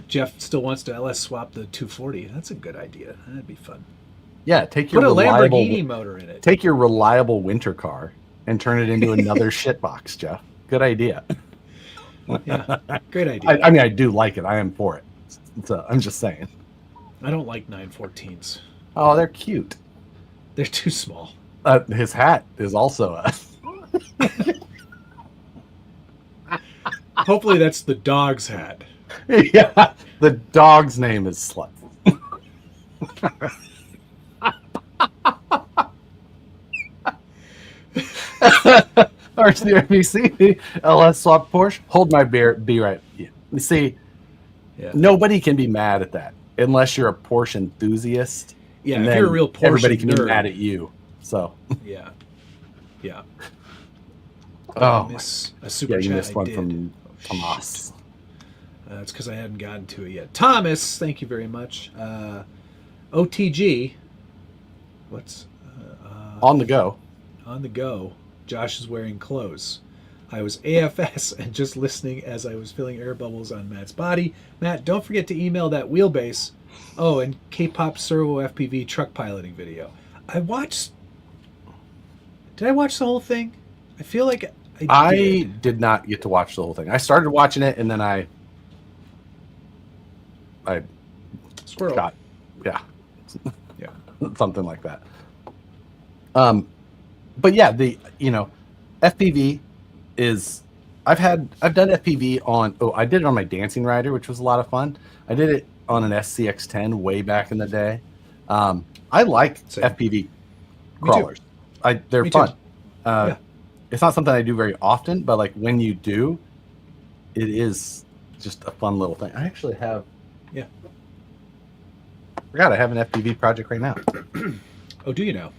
Jeff still wants to LS swap the 240. That's a good idea. That'd be fun. Yeah, take your put a Lamborghini motor in it. Take your reliable winter car and turn it into another shitbox, Jeff. Good idea. Yeah, great idea. I mean, I do like it. I am for it. So I'm just saying. I don't like 914s. Oh, they're cute. They're too small. His hat is also Hopefully that's the dog's hat. Yeah, the dog's name is Slut. RCRBC, LS swap Porsche. Hold my beer. Be right. Yeah. You see, Yeah. Nobody can be mad at that unless you're a Porsche enthusiast. Yeah, and if then you're a real Porsche everybody can nerd. be mad at you. So Yeah. Yeah. oh, I miss a super yeah, chat. you missed one did. from Oh, Tomas. That's because I hadn't gotten to it yet. Thomas, thank you very much. OTG. What's On the go. on the go? Josh is wearing clothes. I was AFS and just listening as I was filling air bubbles on Matt's body. Matt, don't forget to email that wheelbase. Oh, and K-pop servo FPV truck piloting video. Did I watch the whole thing? I feel like I did not get to watch the whole thing. I started watching it and then I Squirrel. got, yeah, something like that. But yeah, FPV is, I've done FPV on, I did it on my dancing rider, which was a lot of fun. I did it on an SCX10 way back in the day. I like FPV crawlers. They're fun. Yeah. It's not something I do very often, but like when you do, it is just a fun little thing. I actually have, I have an FPV project right now. Oh, do you know?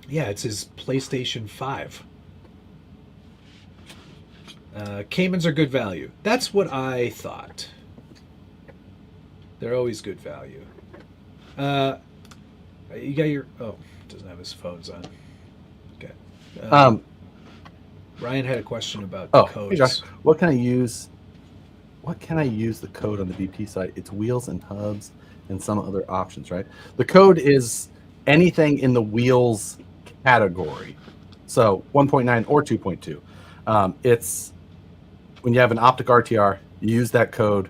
Yeah, it's his PlayStation 5. Caymans are good value. That's what I thought. They're always good value. You got your... Oh, doesn't have his phones on. Okay. Ryan had a question about the codes. Hey Josh, what can I use the code on the BP site? It's wheels and hubs and some other options, right? The code is anything in the wheels category. So 1.9 or 2.2. It's when you have an optic RTR, you use that code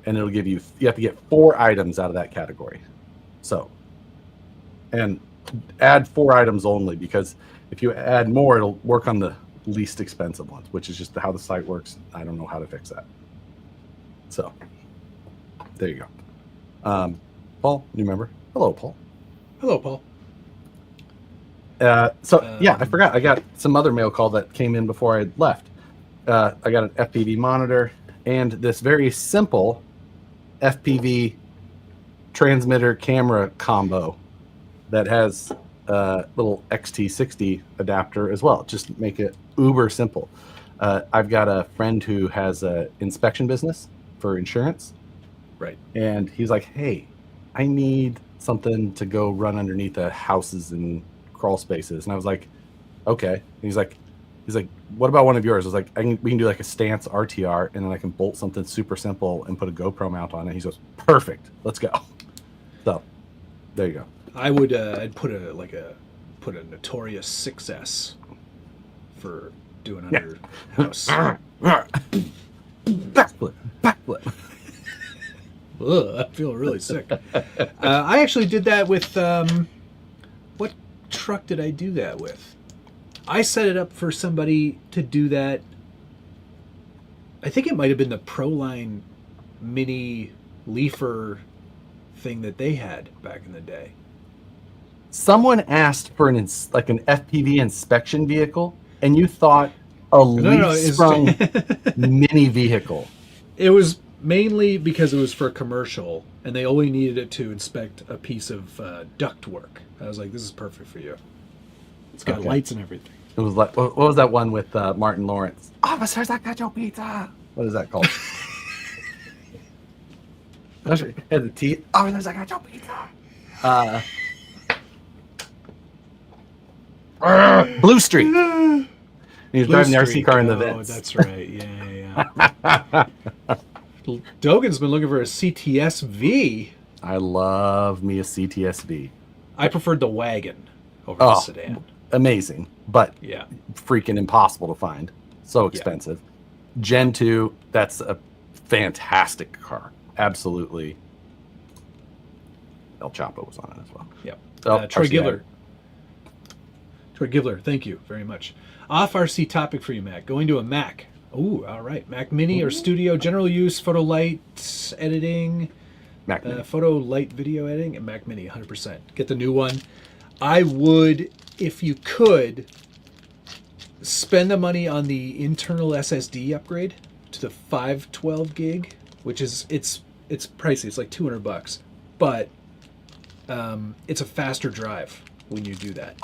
and it'll give you have to get 4 items out of that category. So, and add 4 items only, because if you add more, it'll work on the least expensive ones, which is just how the site works. I don't know how to fix that. So there you go. Paul, new member. Hello, Paul. Hello, Paul. I forgot. I got some other mail call that came in before I left. I got an FPV monitor and this very simple FPV transmitter camera combo that has a little XT60 adapter as well. Just make it uber simple. I've got a friend who has an inspection business for insurance. Right. And he's like, hey, I need something to go run underneath the houses and crawl spaces. And I was like, okay. And he's like, what about one of yours? I was like, we can do like a stance RTR, and then I can bolt something super simple and put a GoPro mount on it. He goes, perfect, let's go. So there you go. I would I'd put a Notorious 6S for doing under house. Backflip. Ugh, I feel really sick. I actually did that with what truck did I do that with? I set it up for somebody to do that. I think it might have been the Proline mini leafer thing that they had back in the day. Someone asked for an FPV inspection vehicle, and you thought a leaf-sprung mini vehicle. It was mainly because it was for commercial, and they only needed it to inspect a piece of duct work. I was like, this is perfect for you. It's got lights and everything. It was like, what was that one with Martin Lawrence? Officers, I got your pizza. What is that called? Had the teeth. Officers, I got your pizza. Blue Street. He was driving the RC car in the vents. Oh, that's right. Yeah. Dogan's been looking for a CTS-V. I love me a CTS-V. I preferred the wagon over the sedan. Amazing, but yeah, freaking impossible to find. So expensive. Yeah. Gen 2, that's a fantastic car. Absolutely. El Chapo was on it as well. Yep. Troy Givler. Troy Givler, thank you very much. Off RC topic for you, Mac. Going to a Mac. Ooh, all right. Mac Mini or Studio, general use, photo light editing, Mac Mini. Photo light video editing, and Mac Mini, 100%. Get the new one. I would, if you could, spend the money on the internal SSD upgrade to the 512 gig, which is it's pricey. It's like $200, but it's a faster drive when you do that.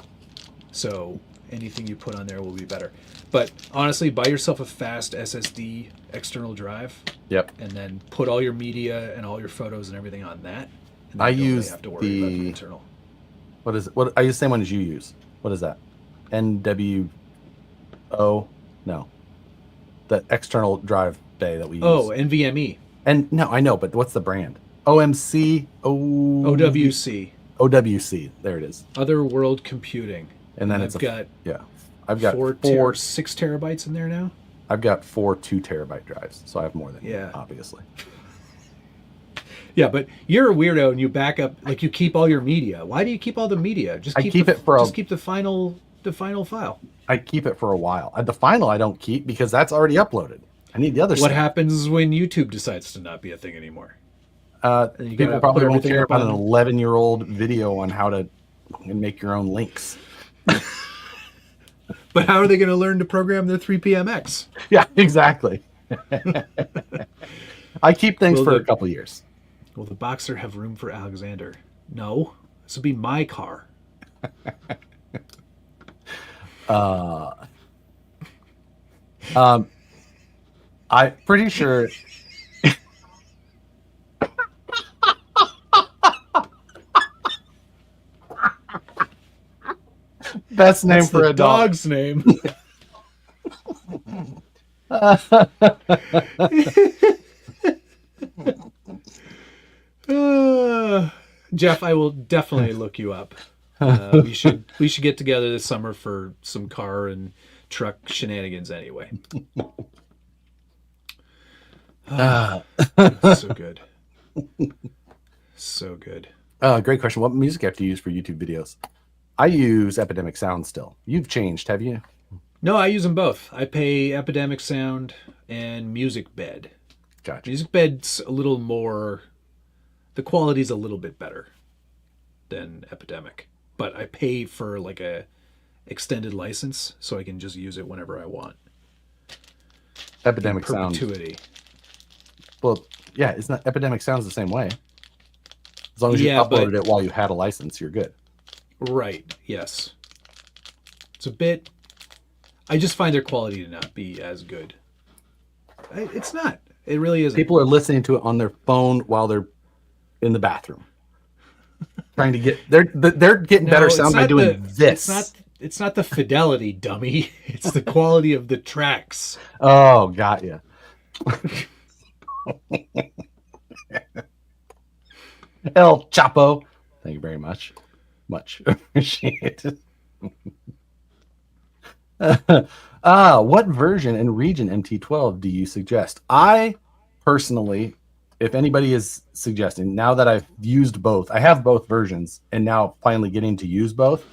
So anything you put on there will be better. But honestly, buy yourself a fast SSD external drive. Yep. And then put all your media and all your photos and everything on that. And I you don't really use have to worry about the internal. What is it? What I use the same one as you use. What is that? NWO? No. The external drive bay that we use. Oh, NVMe. And no, I know, but what's the brand? OMC? OWC. OWC. There it is. Other World Computing. And then I've got I've got 6 terabytes in there now. I've got 4 2-terabyte drives, so I have more than you, obviously. Yeah, but you're a weirdo and you back up, like you keep all your media. Why do you keep all the media? Just keep keep the final file. I keep it for a while. The final I don't keep because that's already uploaded. I need the other stuff. What happens when YouTube decides to not be a thing anymore? People probably won't care about an 11-year-old video on how to make your own links. But how are they going to learn to program their 3PMX? Yeah, exactly. I keep things for a couple years. Will the Boxer have room for Alexander? No. This will be my car. I'm pretty sure. Best name for a dog's name. Jeff, I will definitely look you up. We should get together this summer for some car and truck shenanigans anyway. So good. So good. Great question. What music app do you use for YouTube videos? I use Epidemic Sound still. You've changed, have you? No, I use them both. I pay Epidemic Sound and Music Bed. Gotcha. Music Bed's a little more... The quality's a little bit better than Epidemic. But I pay for like a extended license so I can just use it whenever I want. Epidemic Sound. Perpetuity. Well, yeah, it's not Epidemic Sound's the same way. As long as you uploaded it while you had a license, you're good. Right, yes. It's a bit... I just find their quality to not be as good. It's not. It really isn't. People are listening to it on their phone while they're in the bathroom. Trying to get... They're getting better sound by doing this. It's not the fidelity, dummy. It's the quality of the tracks. Oh, got you. El Chapo. Thank you very much. Much appreciated. What version and region MT12 do you suggest? I personally, if anybody is suggesting, now that I've used both, I have both versions, and now finally getting to use both,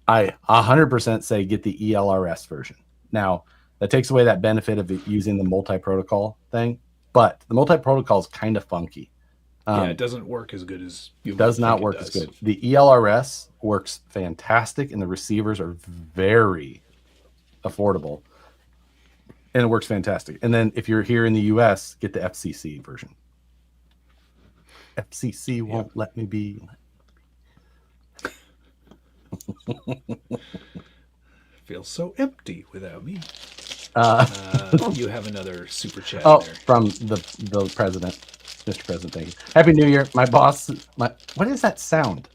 I 100% say get the ELRS version. Now, that takes away that benefit of using the multi-protocol thing, but the multi-protocol is kind of funky. It doesn't work as good as you does not work as good. The ELRS works fantastic, and the receivers are very affordable, and it works fantastic. And then if you're here in the US, get the FCC version. FCC won't let me be. Feels so empty without me. You have another super chat. Oh, there. From the president. Mr. President, thank you. Happy New Year. My boss, what is that sound?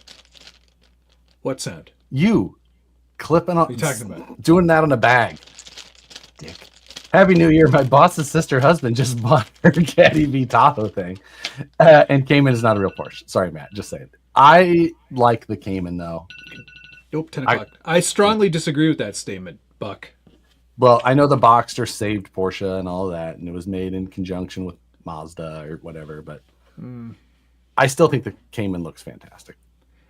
What sound? You clipping on. What are you talking about? Doing that on a bag. Dick. Happy New Year. My boss's sister husband just bought her Caddy V Tahoe thing. And Cayman is not a real Porsche. Sorry, Matt. Just saying. I like the Cayman, though. Nope, 10 o'clock. I strongly disagree with that statement, Buck. Well, I know the Boxster saved Porsche and all that, and it was made in conjunction with Mazda or whatever, but I still think the Cayman looks fantastic.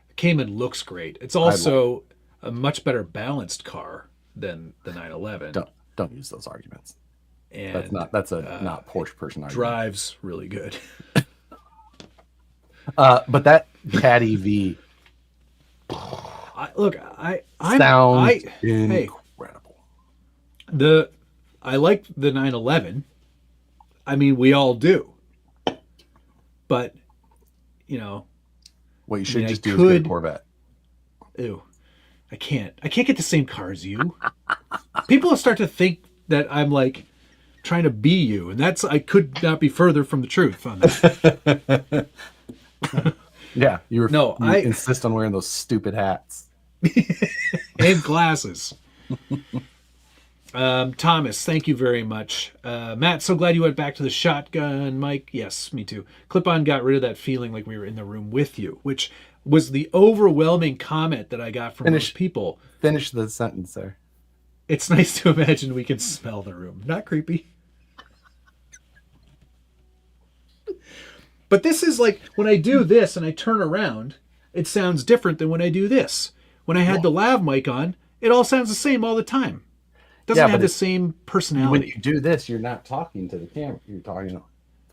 The Cayman looks great. It's also a much better balanced car than the 911. Don't use those arguments. And that's not Porsche person argument. Drives really good. But that Caddy V sounds incredible. I like the 911. I mean, we all do. But, you know, What you I should mean, just I do is get a could- Corvette. ew, I can't get the same car as you. People will start to think that I'm like trying to be you, and I could not be further from the truth on that. Yeah, you No, I- insist on wearing those stupid hats. And glasses. Thomas, thank you very much. Matt, so glad you went back to the shotgun. Mike, yes, me too. Clip-on got rid of that feeling like we were in the room with you, which was the overwhelming comment that I got from most people. Finish the sentence there. It's nice to imagine we can smell the room. Not creepy. But this is like, when I do this and I turn around, it sounds different than when I do this. When I had the lav mic on, it all sounds the same all the time. It doesn't have the same personality. When you do this, you're not talking to the camera. You're talking. That's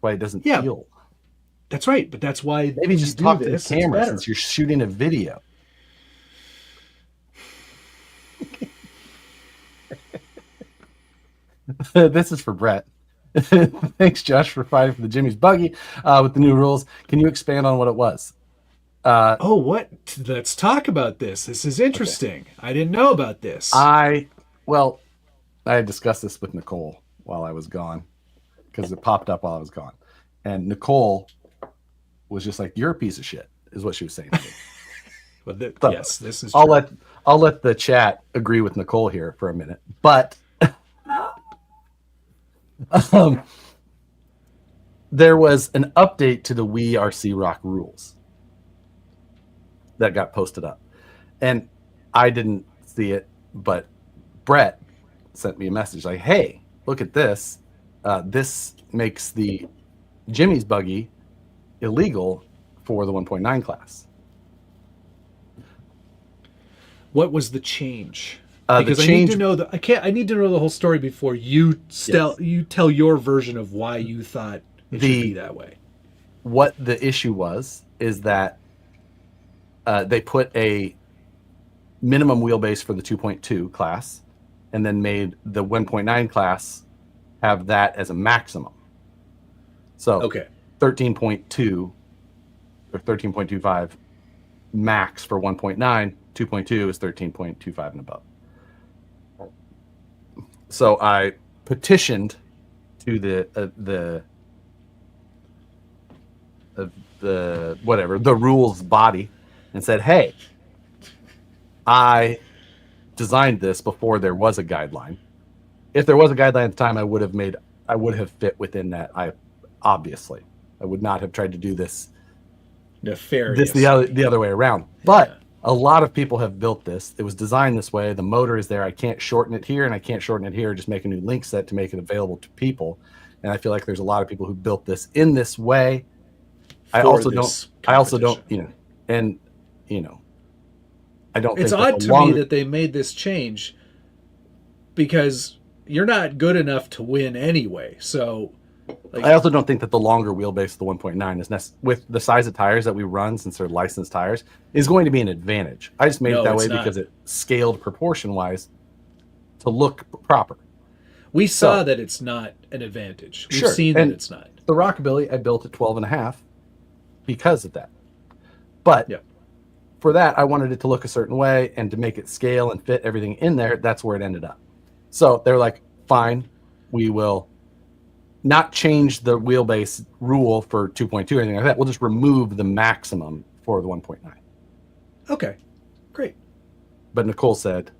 why it doesn't feel. That's right, but that's why Maybe just do talk to the this, camera it's since you're shooting a video. This is for Brett. Thanks, Josh, for fighting for the Jimmy's buggy with the new rules. Can you expand on what it was? What? Let's talk about this. This is interesting. Okay. I didn't know about this. I had discussed this with Nicole while I was gone because it popped up while I was gone. And Nicole was just like, "You're a piece of shit," is what she was saying to me. Well, yes, this is true. I'll let the chat agree with Nicole here for a minute. But there was an update to the We RC Rock rules that got posted up. And I didn't see it, but Brett sent me a message like, "Hey, look at this. This makes the Jimmy's buggy illegal for the 1.9 class." What was the change? The Because change, I need to know I need to know the whole story before you you tell your version of why you thought it should be that way. What the issue was is that they put a minimum wheelbase for the 2.2 class and then made the 1.9 class have that as a maximum. So 13.2 or 13.25 max for 1.9, 2.2 is 13.25 and above. So I petitioned to the rules body and said, "Hey, I designed this before there was a guideline. If there was a guideline at the time, I would have fit within that. I would not have tried to do this nefarious. The other way around. But a lot of people have built this. It was designed this way. The motor is there. I can't shorten it here and I can't shorten it here. Just make a new link set to make it available to people. And I feel like there's a lot of people who built this in this way. I also don't, I don't It's odd to me that they made this change because you're not good enough to win anyway. So I also don't think that the longer wheelbase of the 1.9 is with the size of tires that we run, since they're licensed tires, is going to be an advantage. I just made it that way because it scaled proportion wise to look proper. We saw that it's not an advantage. We've seen that it's not. The Rockabilly I built at 12.5 because of that. But for that, I wanted it to look a certain way and to make it scale and fit everything in there. That's where it ended up. So they're like, "Fine, we will not change the wheelbase rule for 2.2 or anything like that. We'll just remove the maximum for the 1.9. Okay, great. But Nicole said,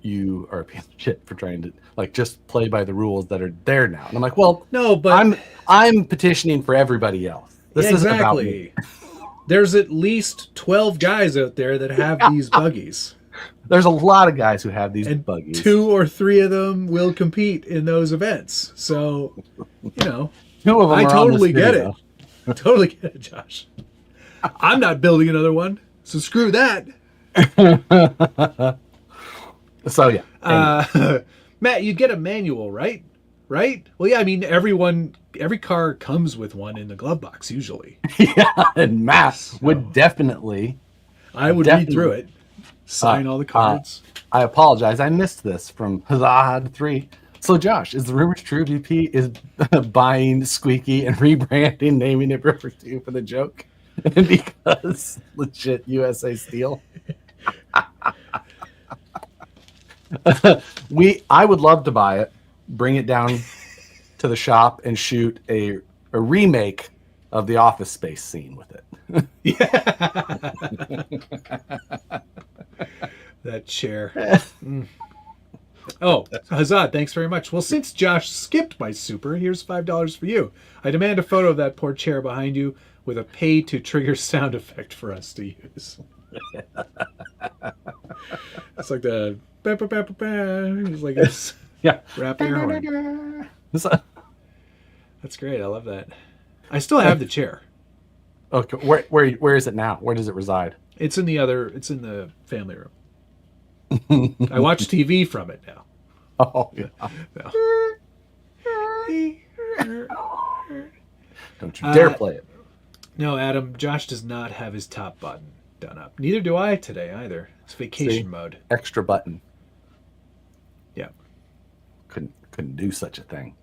"You are a piece of shit for trying to just play by the rules that are there now." And I'm like, "Well, no, but I'm petitioning for everybody else. This isn't about me." There's at least 12 guys out there that have these buggies. There's a lot of guys who have these buggies. 2 or 3 of them will compete in those events. So, 2 of them I are totally on this get video. it. Totally get it, Josh. I'm not building another one, so screw that. So yeah. Anyway. Matt, you get a manual, right? Right? Well, yeah. I mean, every car comes with one in the glove box usually. Yeah, and Matt would definitely. I would read through it, sign all the cards. I apologize. I missed this from Hazard 3. So, Josh, is the rumors true? VP is buying Squeaky and rebranding, naming it Ripper 2 for the joke? And because legit USA Steel? I would love to buy it, bring it down to the shop, and shoot a remake of the Office Space scene with it. Yeah. That chair. Oh, huzzah, thanks very much. Well, since Josh skipped my super, here's $5 for you. I demand a photo of that poor chair behind you with a pay-to-trigger sound effect for us to use. It's like the... It's like this. Yeah. Rap air horn. That's great. I love that. I still have the chair. Okay, where is it now? Where does it reside? It's in the family room. I watch TV from it now. Oh, yeah. No. Don't you dare play it. No, Adam, Josh does not have his top button done up. Neither do I today either. It's vacation mode. Extra button. Yeah. Couldn't do such a thing.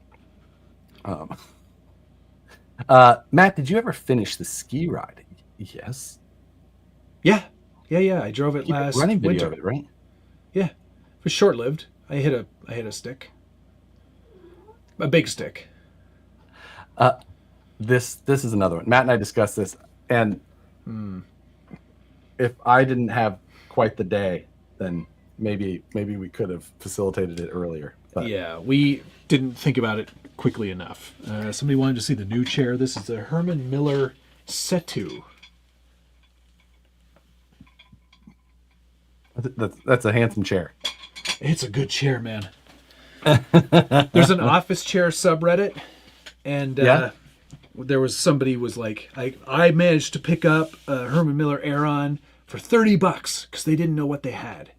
Matt, did you ever finish the ski ride? Yes. Yeah. I drove it last running video winter. of it, right? Yeah. It was short-lived. I hit a stick. A big stick. This is another one. Matt and I discussed this, and if I didn't have quite the day, then maybe we could have facilitated it earlier. But. Yeah, we didn't think about it quickly enough. Somebody wanted to see the new chair. This is the Herman Miller Setu. That's a handsome chair. It's a good chair, man. There's an office chair subreddit, and there was somebody was like, I managed to pick up a Herman Miller Aeron for $30 because they didn't know what they had.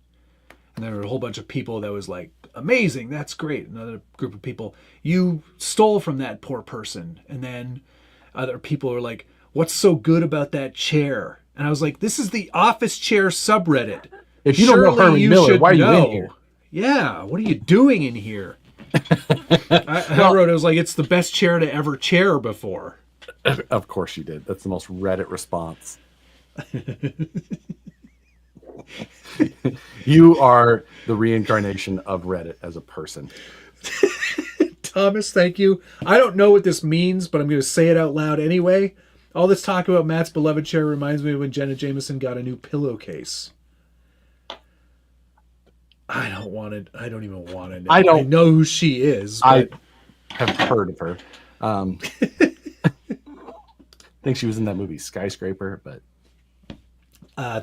And there were a whole bunch of people that was like, amazing, that's great. Another group of people, you stole from that poor person. And then other people were like, what's so good about that chair? And I was like, this is the office chair subreddit. If you don't know Herman Miller, why are you in here? Yeah, what are you doing in here? I wrote, I was like, it's the best chair to ever chair before. Of course you did. That's the most Reddit response. You are the reincarnation of Reddit as a person. Thomas, thank you. I don't know what this means, but I'm going to say it out loud anyway. All this talk about Matt's beloved chair reminds me of when Jenna Jameson got a new pillowcase. I don't even want to know. I know who she is. But... I have heard of her. I think she was in that movie Skyscraper, but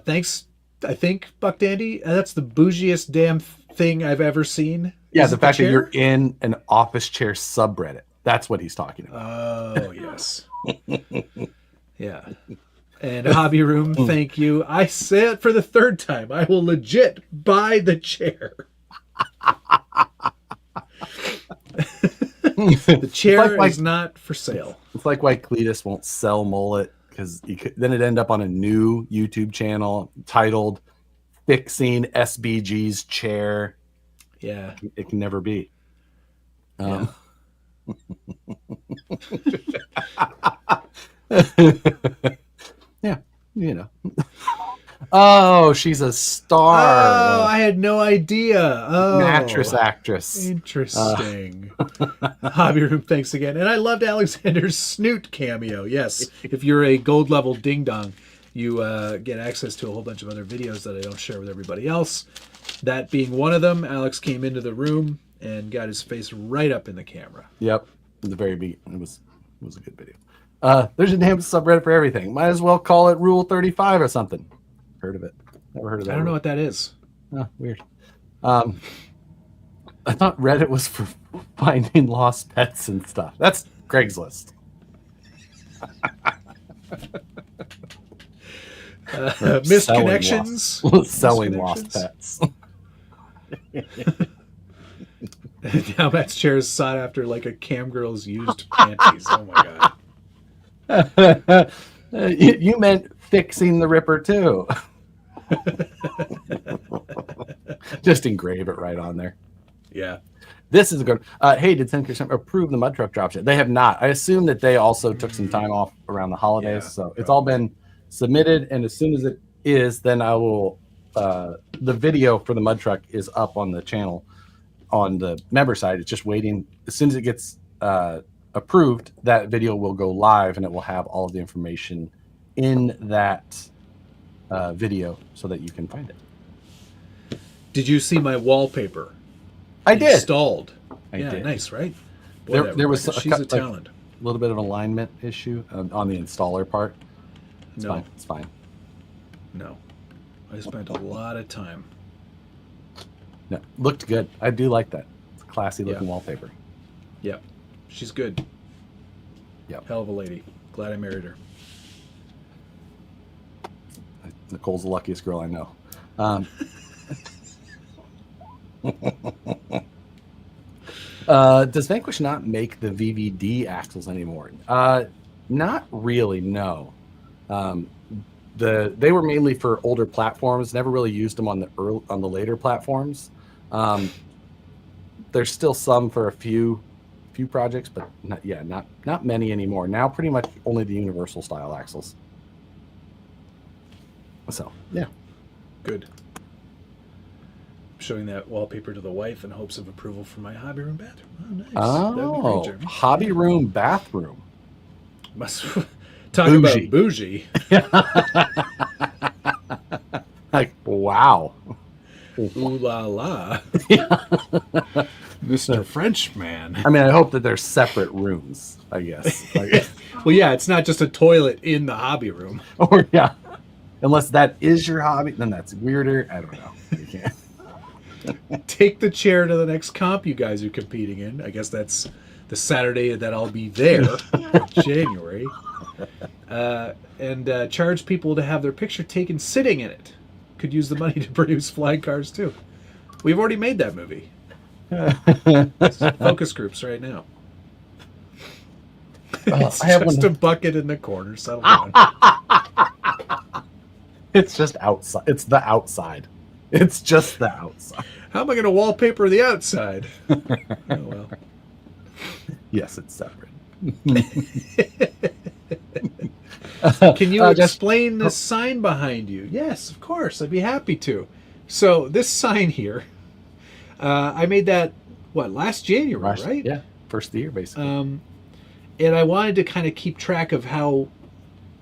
thanks. I think Buck Dandy. That's the bougiest damn thing I've ever seen. Yeah, the fact that you're in an office chair subreddit. That's what he's talking about. Oh, yes. Yeah. And Hobby Room, thank you. I say it for the third time. I will legit buy the chair. The chair is not for sale. It's like why Cletus won't sell Mullet, because then it'd end up on a new YouTube channel titled Fixing SBG's Chair. Yeah. It can never be. Yeah. Yeah, you know. Oh, she's a star. Oh, I had no idea. Oh, mattress actress. Interesting. Hobby Room, thanks again. And I loved Alexander's Snoot cameo. Yes, if you're a gold level ding dong, you get access to a whole bunch of other videos that I don't share with everybody else. That being one of them, Alex came into the room and got his face right up in the camera. Yep, in the very beginning. It was a good video. There's a damn subreddit for everything. Might as well call it Rule 35 or something. Heard of it? Never heard of that. I don't know what that is. Oh, weird. I thought Reddit was for finding lost pets and stuff. That's Craigslist. Missed connections. Selling lost pets. Now Matt's chair is sought after like a cam girl's used panties. Oh my god. You meant fixing the Ripper too. Just engrave it right on there. Yeah. This is a good. Hey, did Syncretion approve the mud truck drop ship? They have not. I assume that they also took some time off around the holidays, Yeah, so it's all probably. been submitted. And as soon as it is, then I will. The video for the mud truck is up on the channel on the member side. It's just waiting. As soon as it gets approved, that video will go live, and it will have all of the information in that video so that you can find it. Did you see my wallpaper? I did. Installed. I Yeah, did. nice, right? Boy, There was she's a talent. A little bit of an alignment issue on the installer part. It's No. fine. It's fine. No. I spent a lot of time. No, looked good. I do like that. It's a classy looking wallpaper. Yep. She's good. Yep. Hell of a lady. Glad I married her. Nicole's the luckiest girl I know. Does Vanquish not make the VVD axles anymore? Not really, no. They were mainly for older platforms. Never really used them on the later platforms. There's still some for a few projects, but not many anymore. Now pretty much only the universal style axles. So yeah, good. Showing that wallpaper to the wife in hopes of approval for my hobby room bathroom. Oh, nice. That'd be great, Jeremy. Hobby room bathroom. Must talk about bougie. Like, wow. Ooh la la. Mr. Frenchman. I mean, I hope that they're separate rooms, I guess. Like, well, yeah, it's not just a toilet in the hobby room. Or yeah. Unless that is your hobby, then that's weirder. I don't know. You can't. Take the chair to the next comp you guys are competing in. I guess that's the Saturday that I'll be there, January. And charge people to have their picture taken sitting in it. Could use the money to produce flying cars too. We've already made that movie. It's focus groups right now. It's just a bucket in the corner. Settle down. It's just outside. It's the outside. It's just the outside. How am I going to wallpaper the outside? Oh, well. Yes, it's separate. Can you explain the sign behind you? Yes, of course. I'd be happy to. So this sign here, I made that, last January, right? Yeah, first of the year, basically. And I wanted to kind of keep track of how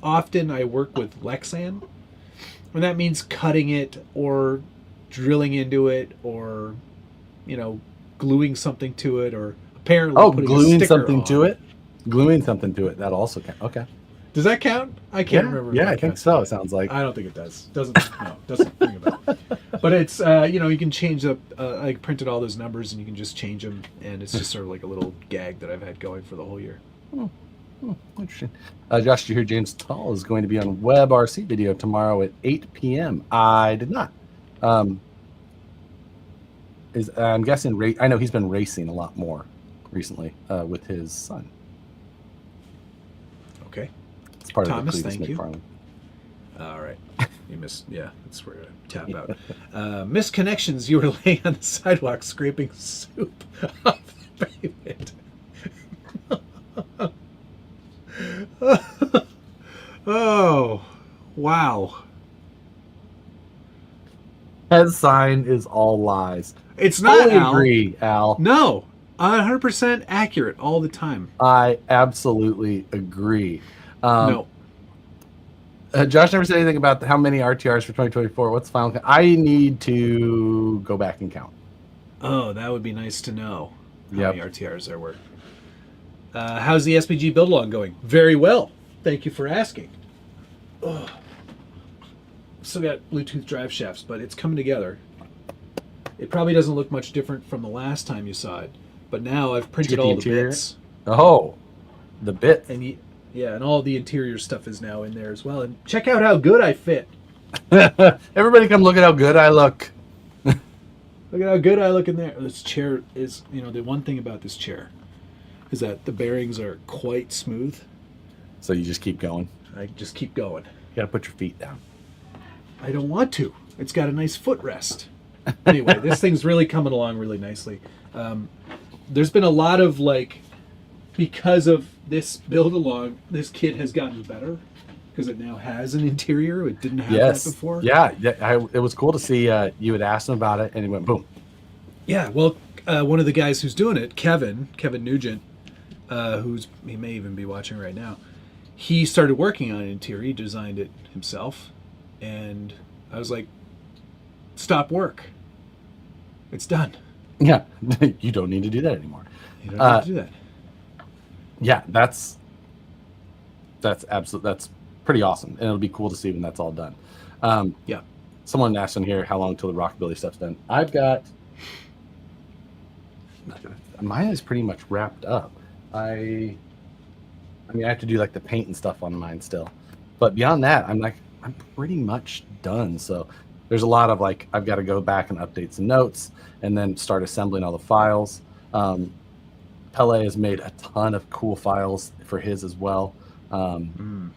often I work with Lexan. And that means cutting it or drilling into it or, gluing something to it or apparently putting gluing a sticker something on. to it? Gluing something to it. That also counts. Okay. Does that count? I can't remember. Yeah, I think so. It sounds like. I don't think it does. Doesn't ring a bell. But it's you can change up. I printed all those numbers and you can just change them, and it's just sort of like a little gag that I've had going for the whole year. Interesting. Josh, did you hear James Tull is going to be on WebRC video tomorrow at 8 p.m.? I did not. I'm guessing. I know he's been racing a lot more recently with his son. Okay. It's part Thomas, of the thank you. McFarlane. All right. You missed. Yeah, that's where I tap out. Missed connections. You were laying on the sidewalk scraping soup off the pavement. Oh, wow. That sign is all lies. It's not, I Al. agree, Al. No, 100% accurate all the time. I absolutely agree. No. Josh never said anything about how many RTRs for 2024. What's the final count? I need to go back and count. Oh, that would be nice to know how Yep. many RTRs there were. How's the SPG build along going? Very well. Thank you for asking. Oh. Still got Bluetooth drive shafts, but it's coming together. It probably doesn't look much different from the last time you saw it, but now I've printed all the bits. Oh, the bits. And and all the interior stuff is now in there as well. And check out how good I fit. Everybody come look at how good I look. Look at how good I look in there. This chair is, the one thing about this chair is that the bearings are quite smooth. So you just keep going. I just keep going. You got to put your feet down. I don't want to. It's got a nice footrest. Anyway, this thing's really coming along really nicely. There's been a lot of like, because of this build along, this kit has gotten better because it now has an interior. It didn't have that before. Yeah. It was cool to see you had asked him about it, and he went boom. Yeah. Well, one of the guys who's doing it, Kevin Nugent, he may even be watching right now. He started working on an interior. He designed it himself, and I was like, "Stop work. It's done. Yeah, you don't need to do that anymore. You don't have to do that." Yeah, that's pretty awesome, and it'll be cool to see when that's all done. Yeah. Someone asked in here how long till the rockabilly stuff's done. I've got mine is pretty much wrapped up. I mean, I have to do like the paint and stuff on mine still, but beyond that, I'm pretty much done. So there's a lot of like, I've got to go back and update some notes and then start assembling all the files. Pele has made a ton of cool files for his as well. There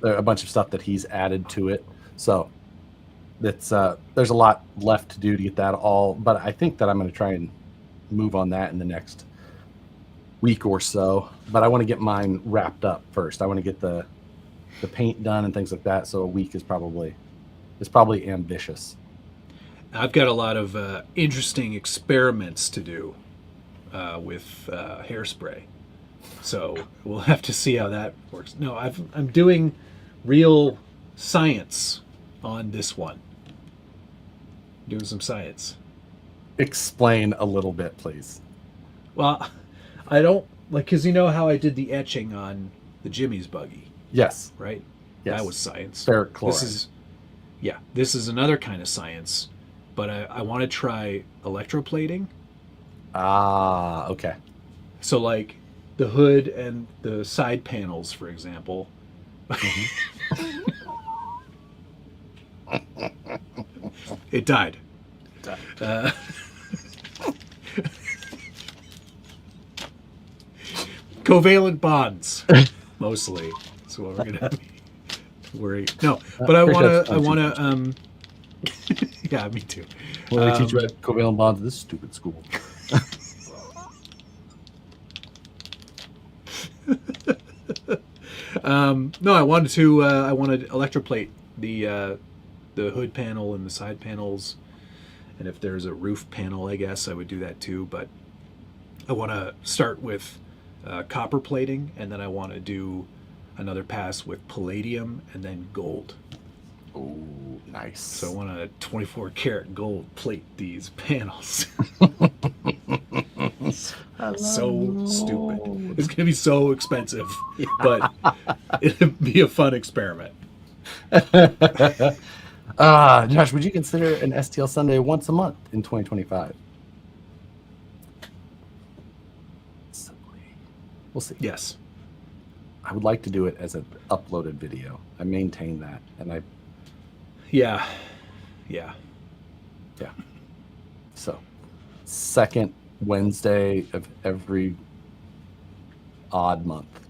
are a bunch of stuff that he's added to it. So it's there's a lot left to do to get that all, but I think that I'm going to try and move on that in the next week or so. But I want to get mine wrapped up first. I want to get the paint done and things like that. So a week is probably ambitious. I've got a lot of interesting experiments to do with hairspray, so we'll have to see how that works. No, I'm doing real science on this one. Doing some science. Explain a little bit, please. Well, I don't like, because you know how I did the etching on the Jimmy's buggy, Yes. right? Yes. That was science. Ferric chloride. This is another kind of science, but I want to try electroplating. Ah, okay. So like the hood and the side panels, for example. It died. Covalent bonds, mostly. That's what we're gonna worry. No, but I wanna. Yeah, me too. Well, they teach you about covalent bonds at this stupid school. No, I wanted to electroplate the hood panel and the side panels, and if there's a roof panel, I guess I would do that too. But I want to start with copper plating, and then I want to do another pass with palladium and then gold. Oh, nice. So I want to 24 karat gold plate these panels. So stupid. It's gonna be so expensive, but it'll be a fun experiment. Josh, would you consider an STL Sunday once a month in 2025? We'll see. Yes. I would like to do it as an uploaded video. I maintain that, and Yeah. So second Wednesday of every odd month.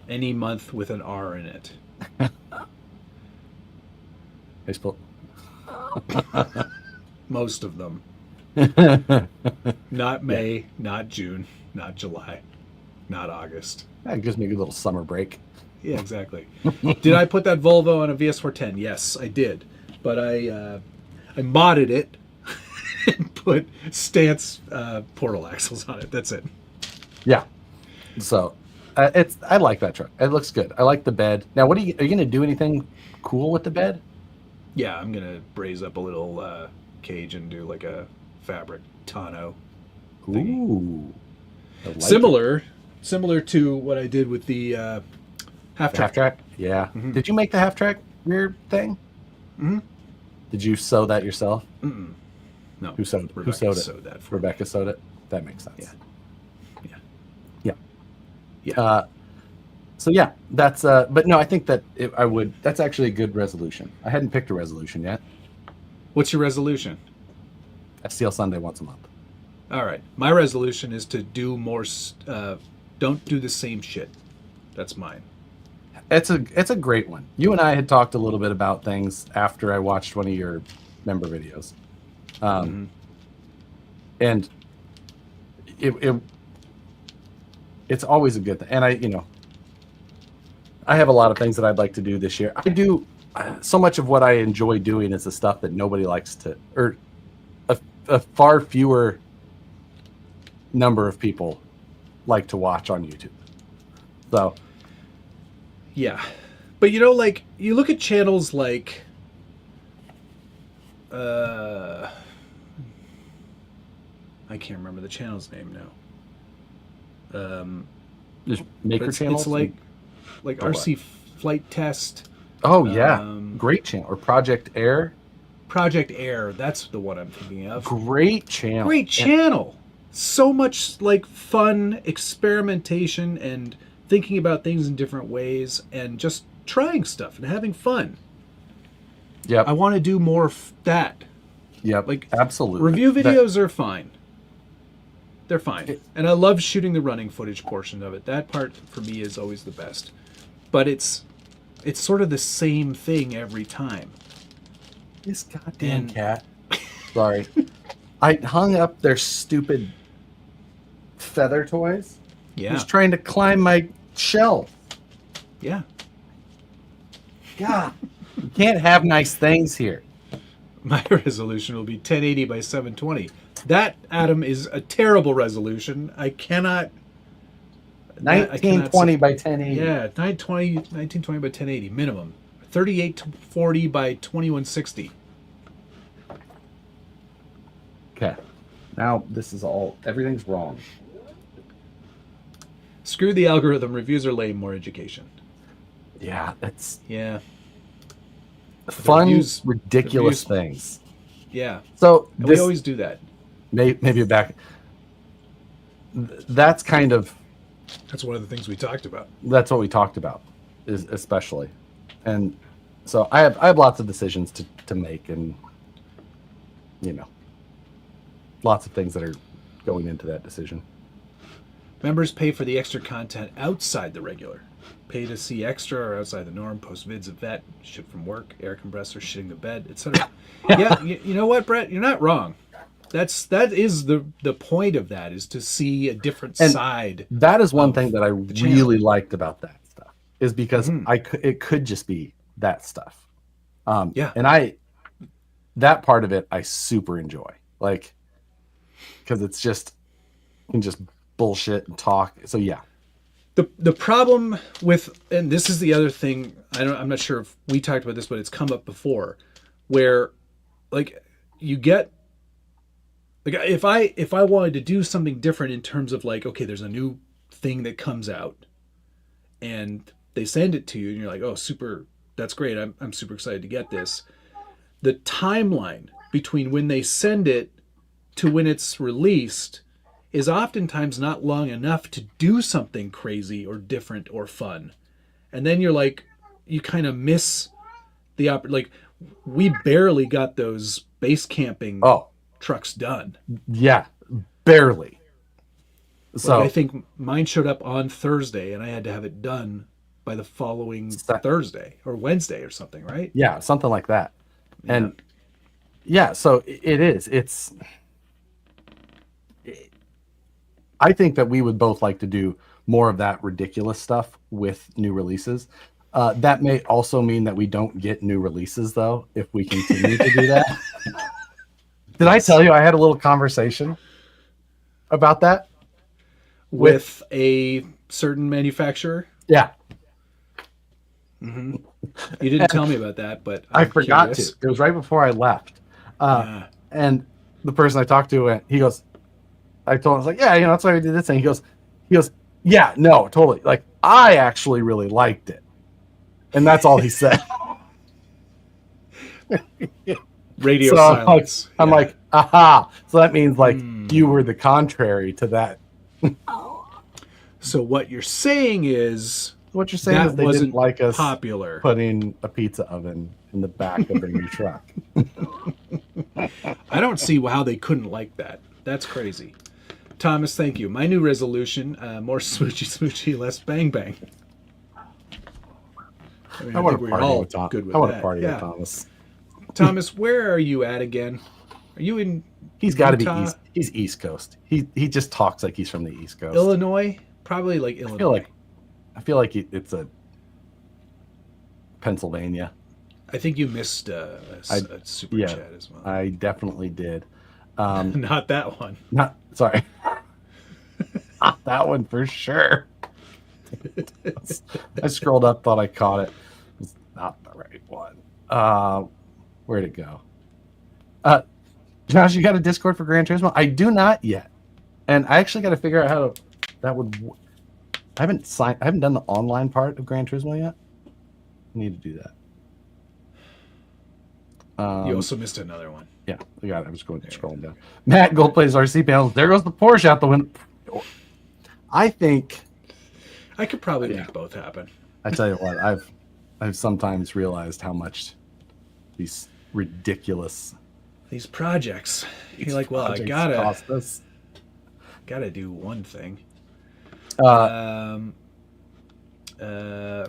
Any month with an R in it. I suppose. Most of them. Not May, not June, not July, not August. That gives me a good little summer break. Yeah, exactly. Did I put that Volvo on a VS410? Yes, I did. But I modded it and put stance portal axles on it. That's it. Yeah. So I like that truck. It looks good. I like the bed. Now, are you going to do anything cool with the bed? Yeah, I'm gonna braze up a little cage and do like a fabric tonneau. Ooh. Similar to what I did with the half track. Half track? Yeah. Mm-hmm. Did you make the half track rear thing? Mm-hmm. Did you sew that yourself? Mm-mm. No. Who sewed it? That for Rebecca sewed it? That makes sense. Yeah. So yeah, that's but no, I think that that's actually a good resolution. I hadn't picked a resolution yet. What's your resolution? STL Sunday once a month. All right. My resolution is to do more. Don't do the same shit. That's mine. It's a great one. You and I had talked a little bit about things after I watched one of your member videos. And it's always a good thing. And I have a lot of things that I'd like to do this year. I do so much of what I enjoy doing is the stuff that nobody likes to, or a far fewer number of people like to watch on YouTube. So, yeah. But like you look at channels like I can't remember the channel's name now. just maker channels. It's like RC Flight Test. Oh yeah, great channel. Or Project Air. Project Air, that's the one I'm thinking of. Great channel. Great channel. So much like fun experimentation and thinking about things in different ways and just trying stuff and having fun. Yeah, I want to do more of that. Yep, like absolutely. Review videos are fine. They're fine. And I love shooting the running footage portion of it. That part for me is always the best. But it's sort of the same thing every time. This goddamn cat. Sorry. I hung up their stupid feather toys. Yeah. He's trying to climb my shelf. Yeah. God. You can't have nice things here. My resolution will be 1080 by 720. That, Adam, is a terrible resolution. I cannot... 1920 by 1080. Yeah, 1920 by 1080 minimum. 3840 by 2160. Okay. Now this is everything's wrong. Screw the algorithm. Reviews are lame. More education. Yeah, that's fun, ridiculous things. Yeah. So we always do that. Maybe back. That's kind of. That's one of the things we talked about. That's what we talked about, especially, and so I have lots of decisions to make, and lots of things that are going into that decision. Members pay for the extra content outside the regular. Pay to see extra or outside the norm. Post vids of vet, shit from work, air compressor, shitting the bed, etc. Yeah, you know what, Brett? You're not wrong. That is the point of that, is to see a different side. That is one thing that I really liked about that stuff, is because it could just be that stuff. Yeah. And that part of it I super enjoy, like, because it's just you can just bullshit and talk. So yeah. The problem with, and this is the other thing, I'm not sure if we talked about this, but it's come up before, where like you get. Like if I wanted to do something different in terms of like, okay, there's a new thing that comes out and they send it to you and you're like, oh, super, that's great. I'm super excited to get this. The timeline between when they send it to when it's released is oftentimes not long enough to do something crazy or different or fun. And then you're like, you kind of miss the like we barely got those base camping trucks done. Yeah, barely. So like I think mine showed up on Thursday and I had to have it done by the following Thursday or Wednesday or something, right? Yeah, something like that. Yeah. And yeah, so it is. I think that we would both like to do more of that ridiculous stuff with new releases. That may also mean that we don't get new releases, though, if we continue to do that. Did I tell you I had a little conversation about that? With a certain manufacturer? Yeah. Mm-hmm. You didn't tell me about that, but I forgot to. It was right before I left. And the person I talked to, he goes, I told him, I was like, yeah, that's why we did this thing. He goes, yeah, no, totally. Like, I actually really liked it. And that's all he said. Radio silence. I'm like, aha. So that means like you were the contrary to that. So what you're saying is they didn't like us popular putting a pizza oven in the back of their new truck. I don't see how they couldn't like that. That's crazy. Thomas, thank you. My new resolution, more smoochy, less bang bang. I want to party with Thomas. Thomas, where are you at again? Are you in He's got to be Utah? East. He's East Coast. He just talks like he's from the East Coast. Illinois? Probably like Illinois. I feel like it's a Pennsylvania. I think you missed a super chat as well. I definitely did. Not that one. Sorry. Not that one for sure. I scrolled up, thought I caught it. It's not the right one. Where'd it go? Josh, you got a Discord for Gran Turismo? I do not yet, and I actually got to figure out how that would. I haven't done the online part of Gran Turismo yet. I need to do that. You also missed another one. Yeah, I got it. I was scrolling down. Matt Gold plays RC panels. There goes the Porsche out the window. I think I could probably make both happen. I tell you what, I've sometimes realized how much these ridiculous projects. You're like, well, I gotta do one thing.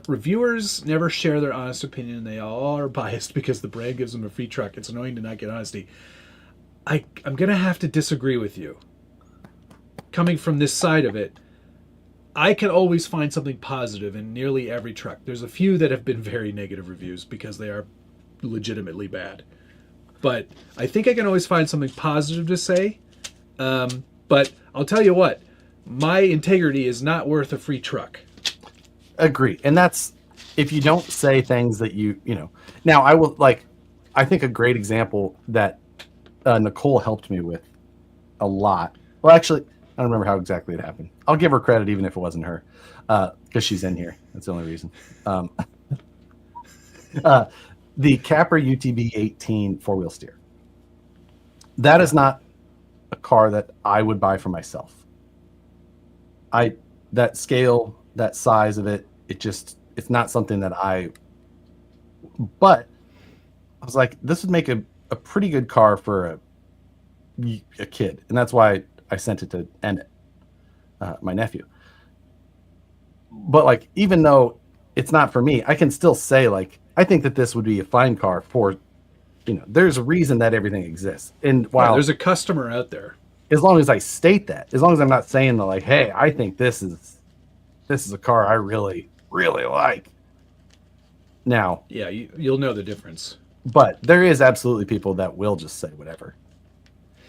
Reviewers never share their honest opinion. They all are biased because the brand gives them a free truck. It's annoying to not get honesty. I'm gonna have to disagree with you. Coming from this side of it, I can always find something positive in nearly every truck. There's a few that have been very negative reviews because they are legitimately bad. But I think I can always find something positive to say. But I'll tell you what, my integrity is not worth a free truck. Agree. And that's if you don't say things that you know. Now, I think a great example that Nicole helped me with a lot. Well, actually, I don't remember how exactly it happened. I'll give her credit even if it wasn't her, because she's in here. That's the only reason. The Capra UTB 18 four-wheel steer. That is not a car that I would buy for myself. That scale, that size of it, it's not something that but I was like, this would make a pretty good car for a kid. And that's why I sent it to Emmett, my nephew. But like, even though it's not for me, I can still say like, I think that this would be a fine car for, there's a reason that everything exists. And while there's a customer out there, as long as I state that, as long as I'm not saying that like, hey, I think this is a car I really, really like. Now, yeah, you'll know the difference. But there is absolutely people that will just say whatever.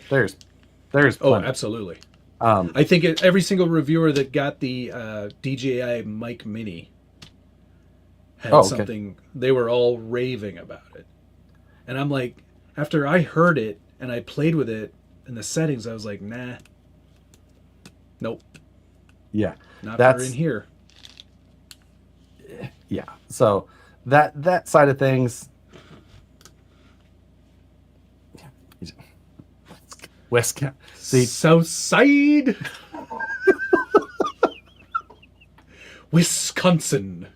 There's plenty. Absolutely. I think every single reviewer that got the DJI Mic Mini had something. They were all raving about it, and I'm like, after I heard it and I played with it in the settings, I was like, nah, nope. Yeah, that's in here. Yeah, so that side of things. West South Side, Wisconsin.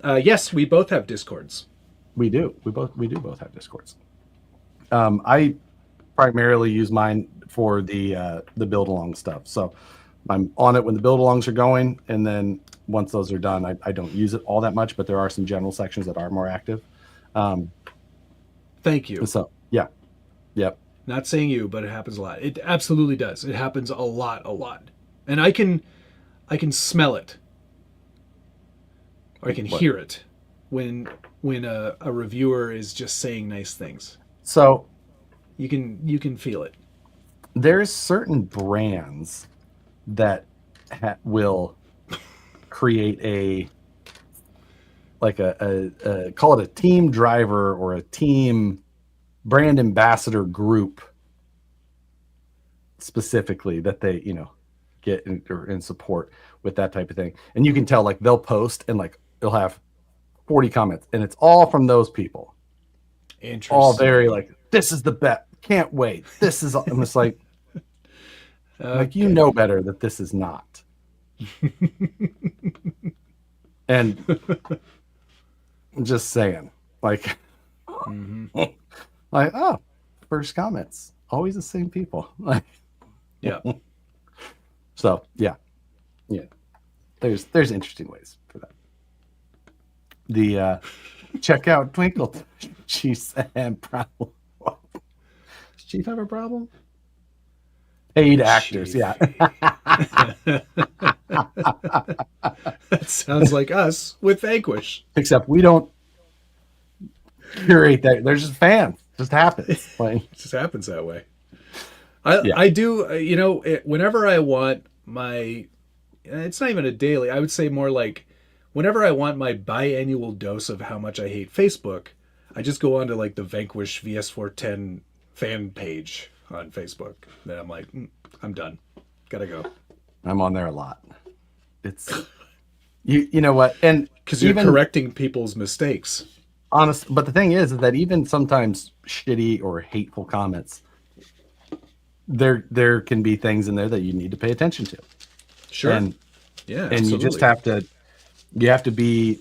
Yes, we both have Discords. We do. We do both have Discords. I primarily use mine for the build along stuff. So I'm on it when the build alongs are going, and then once those are done, I don't use it all that much, but there are some general sections that are more active. Thank you. So yeah. Yep. Not saying you, but it happens a lot. It absolutely does. It happens a lot. And I can smell it. Or I can hear it when a reviewer is just saying nice things. So you can feel it. There's certain brands that will create a call it a team driver or a team brand ambassador group specifically that they get in support with that type of thing. And you can tell like they'll post and like they'll have 40 comments and it's all from those people. Interesting. All very like, this is the best, can't wait, this is, I'm just like like you know better that this is not. And I'm just saying like like, oh, first comments, always the same people. Like, yeah. So yeah. There's interesting ways for that. The check out Twinkle Chief's and problem. Does Chief have a problem? Paid actors, Chief. yeah. That sounds like us with Vanquish. Except we don't curate that. They're just fans. It just happens. Like, It just happens that way. Yeah. I do, whenever I want my, it's not even a daily, I would say more like whenever I want my biannual dose of how much I hate Facebook, I just go on to like the Vanquish VS410 fan page on Facebook. Then I'm like, I'm done. Gotta go. I'm on there a lot. It's you know what? And Because you're correcting people's mistakes. Honest, but the thing is that even sometimes shitty or hateful comments, there can be things in there that you need to pay attention to. Sure. And yeah, and you just have to be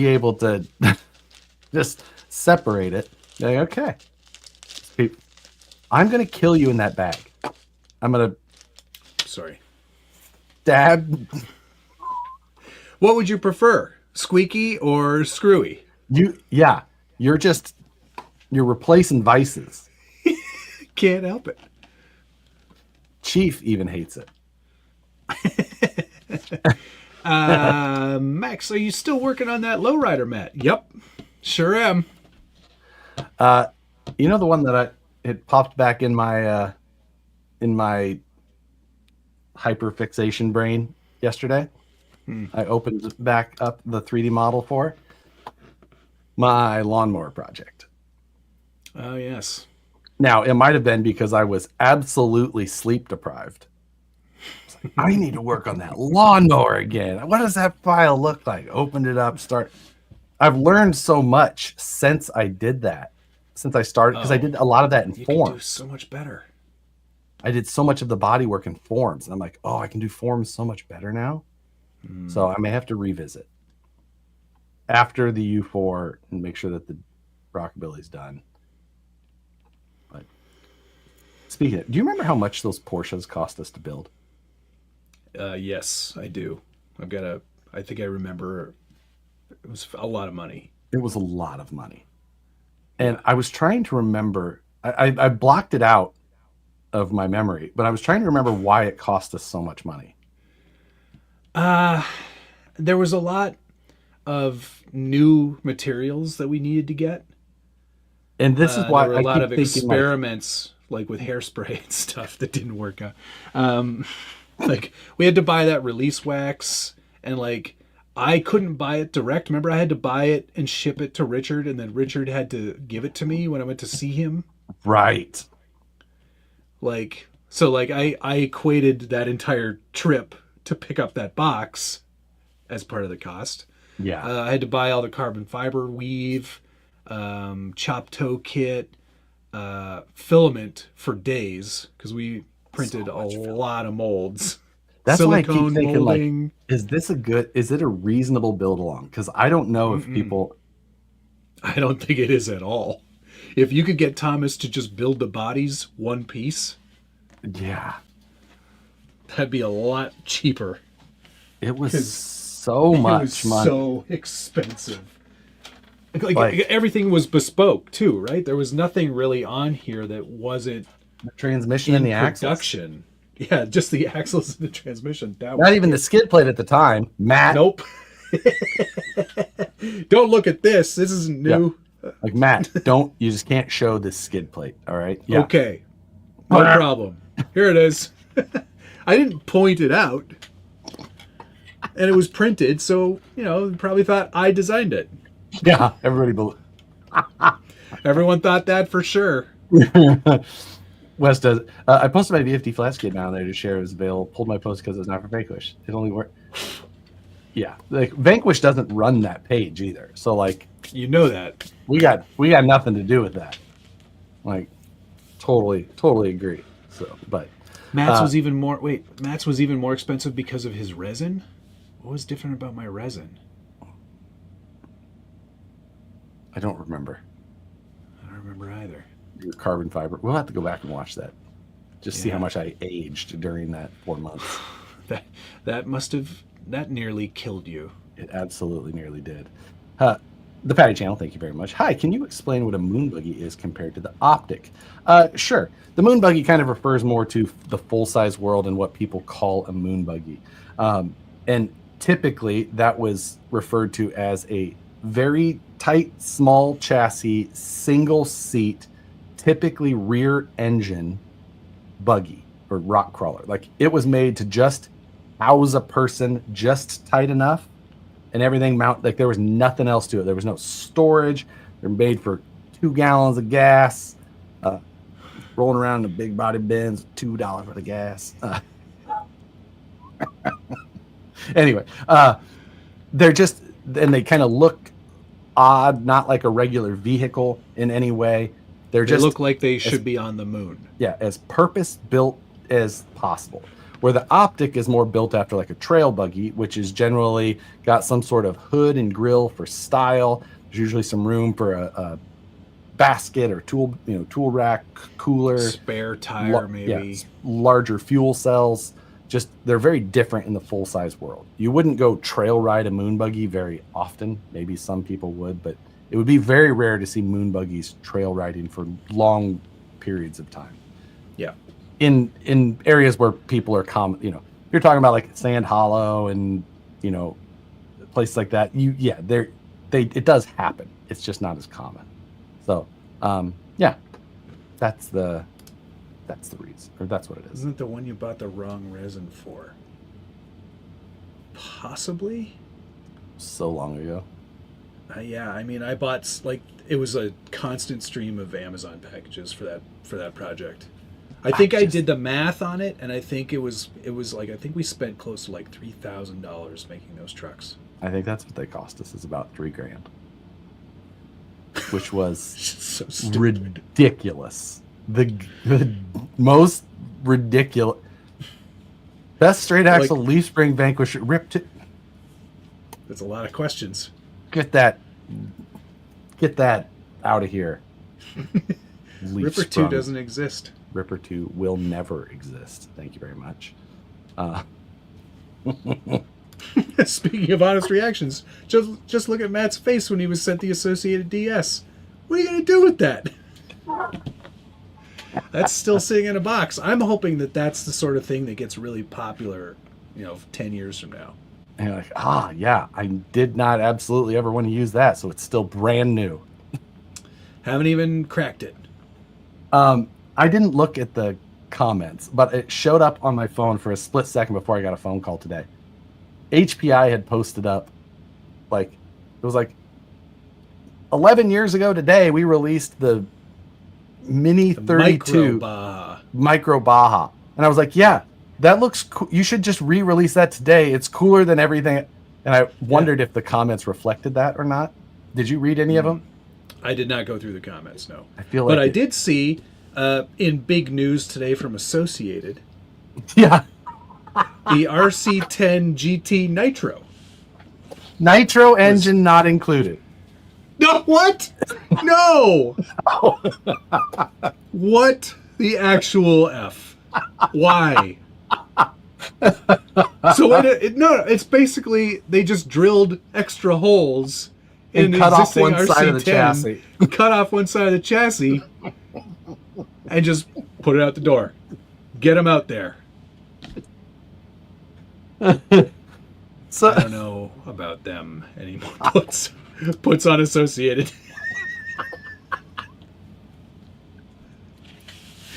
able to just separate it. Like, okay, I'm gonna kill you in that bag. I'm gonna stab. What would you prefer, squeaky or screwy? You're replacing vices. Can't help it. Chief even hates it. Max, are you still working on that lowrider mat? Yep, sure am. You know the one that it popped back in my hyperfixation brain yesterday. I opened back up the 3D model for my lawnmower project. Oh yes. Now it might have been because I was absolutely sleep deprived. I need to work on that lawnmower again. What does that file look like? Opened it up, I've learned so much since I did that. Since I started, because I did a lot of that in you forms. Can do so much better. I did so much of the body work in forms. And I'm like, oh, I can do forms so much better now. So I may have to revisit after the U4 and make sure that the rockabilly's done. But speaking of, do you remember how much those Porsches cost us to build? Yes, I do. I think I remember it was a lot of money. It was a lot of money. And I was trying to remember, I blocked it out of my memory, but I was trying to remember why it cost us so much money. There was a lot of new materials that we needed to get. And this is why there were a lot of experiments, like with hairspray and stuff that didn't work out. Like we had to buy that release wax, and like I couldn't buy it direct. Remember, I had to buy it and ship it to Richard, and then Richard had to give it to me when I went to see him. Right. Like, so like I equated that entire trip to pick up that box as part of the cost. Yeah. I had to buy all the carbon fiber weave, chop toe kit, filament for days, because we printed a lot of molds. That's Silicone why I keep thinking, molding. like, is it a reasonable build along? Because I don't know if people... I don't think it is at all. If you could get Thomas to just build the bodies one piece, yeah, that'd be a lot cheaper. It was so much money. So expensive. Like everything was bespoke too, right? There was nothing really on here that wasn't the transmission and the production. Yeah, just the axles and the transmission. Not even the skid plate at the time, Matt. Nope. Don't look at this. This isn't new. Yeah. Like, Matt, you just can't show this skid plate. All right. Yeah. Okay. No problem. Here it is. I didn't point it out. And it was printed, so, probably thought I designed it. Yeah, everybody Everyone thought that for sure. Wes does. I posted my VFD flash kit down there to share. It was available. Pulled my post because it's not for Vanquish. It only worked. Yeah, like Vanquish doesn't run that page either. So like, you know that we got nothing to do with that. Like, totally agree. So, but Matt's was even more. Wait, Matt's was even more expensive because of his resin. What was different about my resin? I don't remember. I don't remember either. Your carbon fiber. We'll have to go back and watch that. Just see how much I aged during that 4 months. that nearly killed you. It absolutely nearly did. The Patty Channel, thank you very much. Hi, can you explain what a moon buggy is compared to the optic? Sure. The moon buggy kind of refers more to the full-size world and what people call a moon buggy. And typically that was referred to as a very tight, small chassis, single seat, typically rear engine buggy or rock crawler. Like it was made to just house a person just tight enough and everything mount, like there was nothing else to it. There was no storage. They're made for 2 gallons of gas, rolling around in a big body Benz, $2 worth of gas. Anyway, they're just, and they kind of look odd, not like a regular vehicle in any way. They look like they should be on the moon. Yeah, as purpose built as possible. Where the optic is more built after like a trail buggy, which is generally got some sort of hood and grill for style. There's usually some room for a basket or tool rack, cooler, spare tire, maybe. Yeah, larger fuel cells. Just they're very different in the full size world. You wouldn't go trail ride a moon buggy very often. Maybe some people would, but it would be very rare to see moon buggies trail riding for long periods of time. Yeah. In areas where people are common, you're talking about like Sand Hollow and places like that. It does happen. It's just not as common. So, yeah, that's the reason, or that's what it is. Isn't it the one you bought the wrong resin for? Possibly. So long ago. Yeah, I mean, I bought it was a constant stream of Amazon packages for that project. I think I did the math on it, and I think it was like I think we spent close to like $3,000 making those trucks. I think that's what they cost us, is about $3,000, which was so ridiculous. The most ridiculous. Best straight axle leaf spring Vanquish ripped it. That's a lot of questions. Get that out of here. Ripper 2 doesn't exist. Ripper 2 will never exist. Thank you very much. Speaking of honest reactions, just look at Matt's face when he was sent the Associated DS. What are you going to do with that? That's still sitting in a box. I'm hoping that that's the sort of thing that gets really popular, 10 years from now. And you're like, yeah, I did not absolutely ever want to use that, so it's still brand new. Haven't even cracked it. I didn't look at the comments, but it showed up on my phone for a split second before I got a phone call today. HPI had posted up, it was 11 years ago today, we released the Mini 32 Micro Baja. And I was like, yeah, that looks cool. You should just re-release that today. It's cooler than everything. And I wondered if the comments reflected that or not. Did you read any of them? I did not go through the comments, no. I feel like I did see in big news today from Associated. Yeah. The RC10 GT Nitro. Nitro engine not included. No, what? No. What the actual F? Why? So it's basically they just drilled extra holes in cut off existing one RC10, side of the chassis. Cut off one side of the chassis, and just put it out the door. Get them out there. So I don't know about them anymore. Puts on Associated.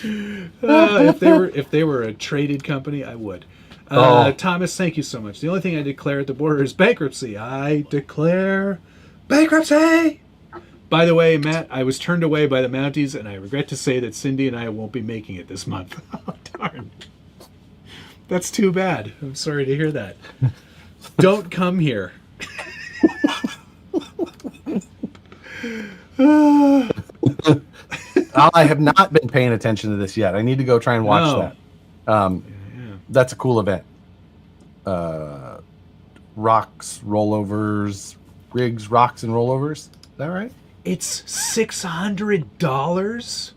If they were a traded company, I would. Thomas, thank you so much. The only thing I declare at the border is bankruptcy. I declare bankruptcy. By the way, Matt, I was turned away by the Mounties, and I regret to say that Cindy and I won't be making it this month. Oh, darn. That's too bad. I'm sorry to hear that. Don't come here. I have not been paying attention to this yet. I need to go try and watch that. That's a cool event. Rocks, rollovers, rigs, rocks, and rollovers. Is that right? It's $600?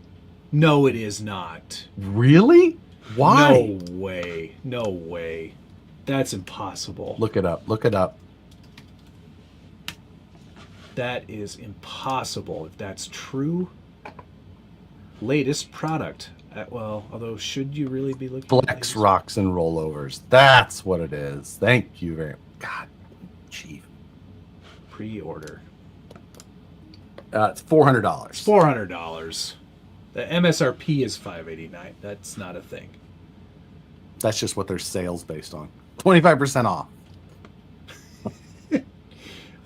No, it is not. Really? Why? No way. No way. That's impossible. Look it up. Look it up. That is impossible if that's true. Latest product. Well, although, should you really be looking at Flex rocks and rollovers. That's what it is. Thank you very much. God, chief. Pre-order. It's $400. $400. The MSRP is $589. That's not a thing. That's just what their sales based on. 25% off.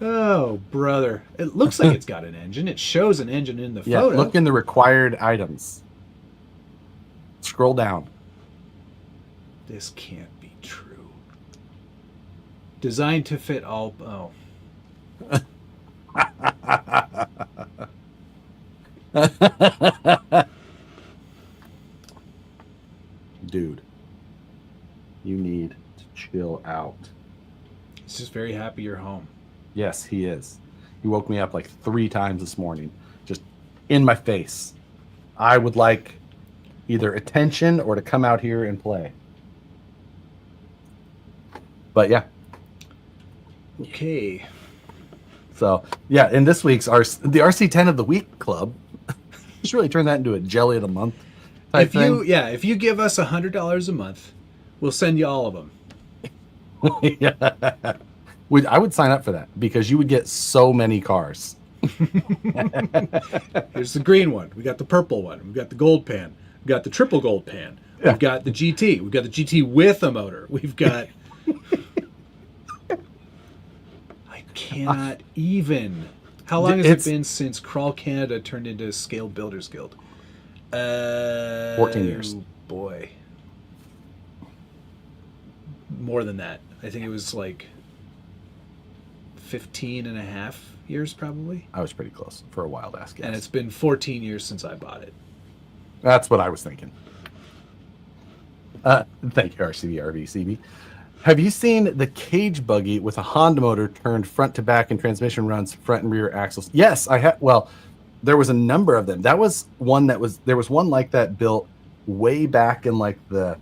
Oh, brother. It looks like it's got an engine. It shows an engine in the Yeah, photo. look in the required items. Scroll down. This can't be true. Designed to fit all... Oh. Dude, you need to chill out. He's just very happy you're home. Yes, he is. He woke me up like 3 times this morning, just in my face. I would like either attention or to come out here and play. But yeah. Okay. So yeah, in this week's the RC10 of the Week Club, just really turn that into a jelly of the month type thing. If you give us $100 a month, we'll send you all of them. Yeah. I would sign up for that because you would get so many cars. Here's the green one. We got the purple one. We've got the gold pan. We've got the triple gold pan. Yeah. We've got the GT. We've got the GT with a motor. We've got... I cannot even... How long has it been since Crawl Canada turned into Scale Builders Guild? 14 years. Boy. More than that. I think it was like 15 and a half years probably. I was pretty close for a wild ass guess. And it's been 14 years since I bought it. That's what I was thinking. Thank you, RCB. Have you seen the cage buggy with a Honda motor turned front to back and transmission runs front and rear axles? Yes, I have. Well, there was a number of them. There was one like that built way back in like the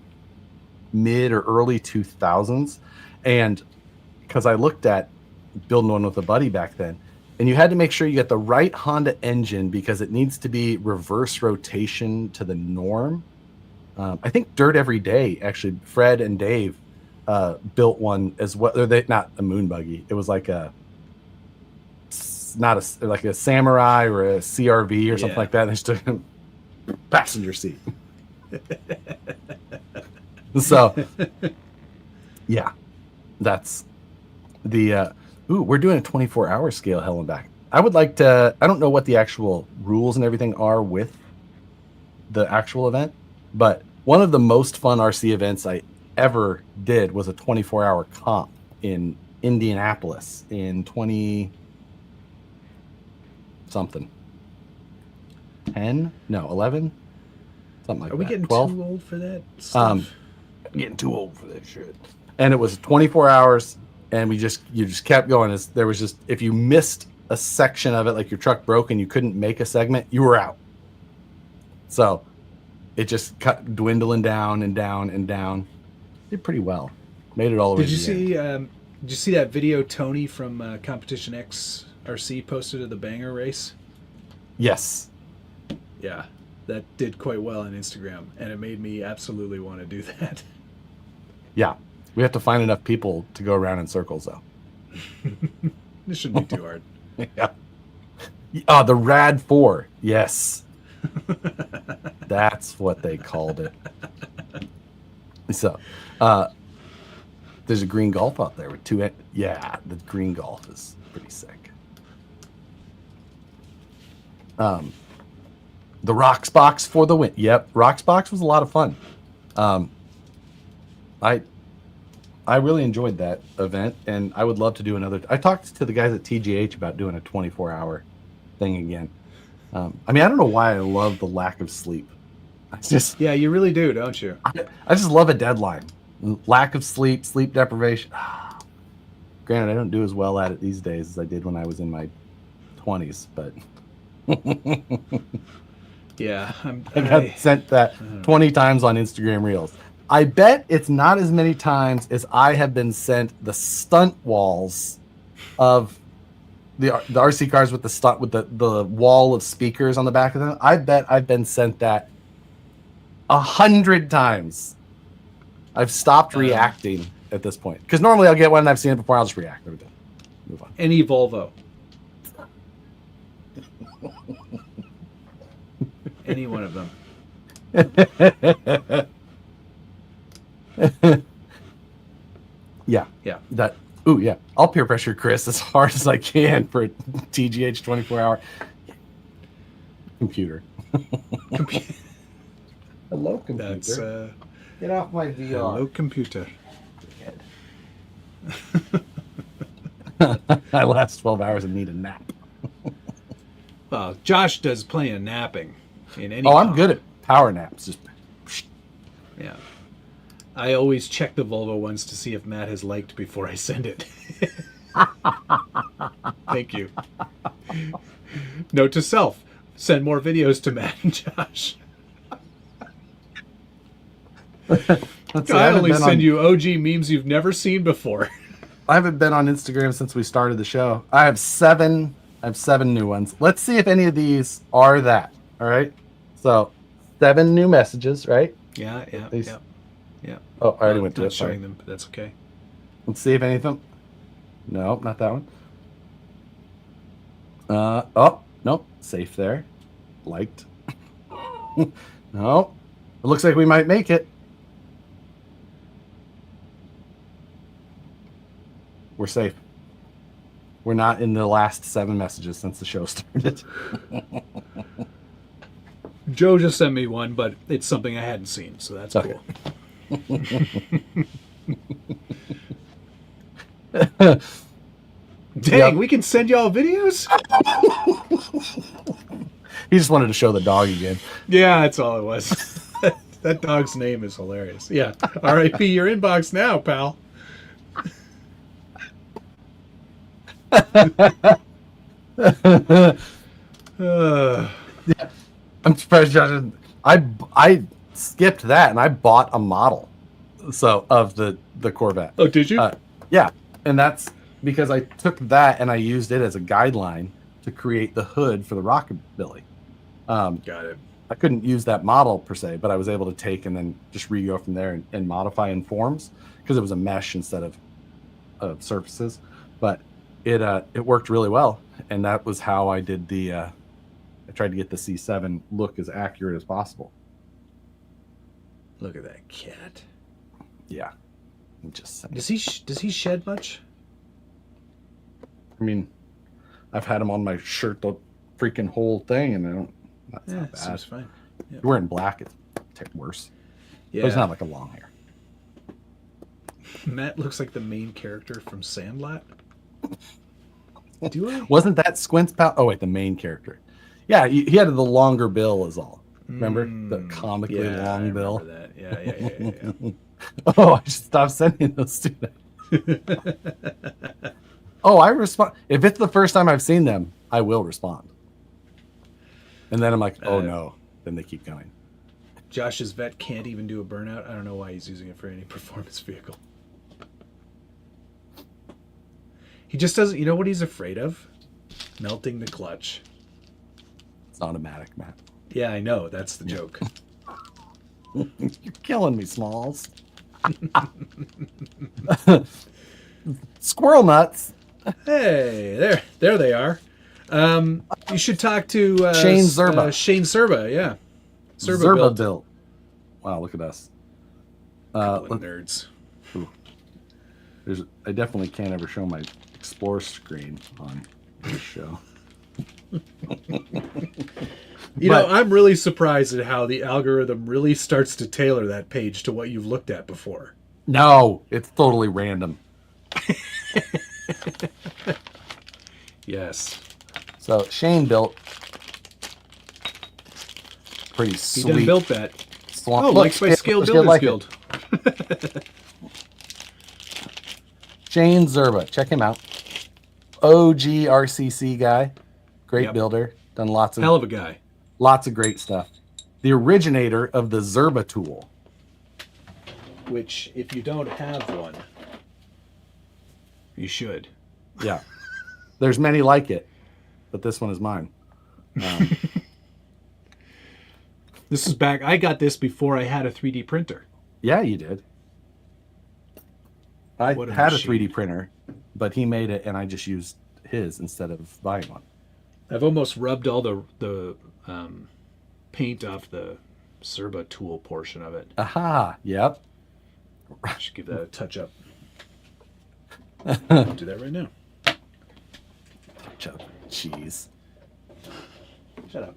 mid or early 2000s. And because I looked at building one with a buddy back then, and you had to make sure you get the right Honda engine because it needs to be reverse rotation to the norm. I think Dirt Every Day, actually, Fred and Dave built one as well. They not a moon buggy. It was like like a Samurai or a CRV or something like that. And they just took a passenger seat. So, yeah, that's the. We're doing a 24-hour scale hell and back. I would like to. I don't know what the actual rules and everything are with the actual event, but one of the most fun RC events I ever did was a 24-hour comp in Indianapolis in 20 something 10 no 11 something like that. Are we getting 12? too old for that stuff? I'm getting too old for that shit. And it was 24 hours and you just kept going. There was just, if you missed a section of it, like your truck broke and you couldn't make a segment, you were out. So it just kept dwindling down and down and down. Did pretty well. Made it all the way. Did you see that video Tony from Competition X RC posted of the banger race? Yes. Yeah, that did quite well on Instagram, and it made me absolutely want to do that. Yeah, we have to find enough people to go around in circles, though. This shouldn't be too hard. Yeah. Oh, the Rad 4. Yes. That's what they called it. So, there's a green Golf out there with two. Yeah, the green Golf is pretty sick. The Rocks box for the win. Yep, Rocks box was a lot of fun. I really enjoyed that event, and I would love to do another. I talked to the guys at TGH about doing a 24-hour thing again. I mean, I don't know why I love the lack of sleep. Yeah, you really do, don't you? I just love a deadline. Lack of sleep, sleep deprivation. Granted, I don't do as well at it these days as I did when I was in my 20s, but yeah, I got sent that 20 times on Instagram Reels. I bet it's not as many times as I have been sent the stunt walls of the RC cars with the wall of speakers on the back of them. I bet I've been sent that 100 times. I've stopped reacting at this point because normally I'll get one and I've seen it before. I'll just react. Move on. Any Volvo. Any one of them. Yeah. That. Ooh, yeah. I'll peer pressure Chris as hard as I can for a TGH 24-hour computer. Hello, computer. That's Get off my VR. hello, computer. I last 12 hours and need a nap. Well, Josh does plenty of napping in any. I'm good at power naps. Just yeah. I always check the Volvo ones to see if Matt has liked before I send it. Thank you. Note to self: send more videos to Matt and Josh. I only send you OG memes you've never seen before. I haven't been on Instagram since we started the show. I have seven new ones. Let's see if any of these are that. All right. So 7 new messages, right? Yeah. Oh, I already went to not it. Sorry. showing them, but that's okay. Let's see if any of them. No, not that one. Oh, nope. Safe there. Liked. No. It looks like we might make it. We're safe. We're not in the last 7 messages since the show started. Joe just sent me one, but it's something I hadn't seen, so that's Okay. cool. Dang, we can send y'all videos? He just wanted to show the dog again. Yeah, that's all it was. That dog's name is hilarious. Yeah. RIP your inbox now, pal. Yeah. I'm surprised Josh. I skipped that and I bought a model of the Corvette. Oh, did you? Yeah, and that's because I took that and I used it as a guideline to create the hood for the Rockabilly. Got it. I couldn't use that model per se, but I was able to take and then just re-go from there and modify in forms because it was a mesh instead of surfaces. But it worked really well, and that was how I did the. I tried to get the C7 look as accurate as possible. Look at that cat. Yeah, I'm just saying. Does he shed much? I mean, I've had him on my shirt the freaking whole thing, and I don't. That's not bad. Seems fine. Yeah. You're wearing black, it's worse. Yeah. But it's not like a long hair. Matt looks like the main character from Sandlot. Do I? Wasn't that Squint's pal? Oh wait, the main character. Yeah, he had the longer bill is all. Remember the comically long bill? That. Yeah. Oh, I should stop sending those to them. Oh, I respond. If it's the first time I've seen them, I will respond. And then I'm like, oh no. Then they keep going. Josh's vet can't even do a burnout. I don't know why he's using it for any performance vehicle. He just doesn't. You know what he's afraid of? Melting the clutch. It's automatic, Matt. Yeah, I know. That's the joke. You're killing me, Smalls. Squirrel nuts. Hey, there they are. You should talk to Shane Zerba. Shane Zerba, yeah. Zerba built. Wow, look at us. Nerds. I definitely can't ever show my explore screen on this show. You know, I'm really surprised at how the algorithm really starts to tailor that page to what you've looked at before. No, it's totally random. Yes. So Shane built pretty sweet. He done built that. Swamp. Oh, likes by Scale Builders Guild. Shane Zerba, check him out. OG RCC guy, great builder, done lots of hell of a guy. Lots of great stuff. The originator of the Zerba tool. Which, if you don't have one, you should. Yeah. There's many like it, but this one is mine. This is back. I got this before I had a 3D printer. Yeah, you did. I What a had a machine. 3D printer, but he made it, and I just used his instead of buying one. I've almost rubbed all the paint off the Serba tool portion of it. Aha, yep. I should give that a touch up. I'll do that right now. Touch up. Jeez. Shut up.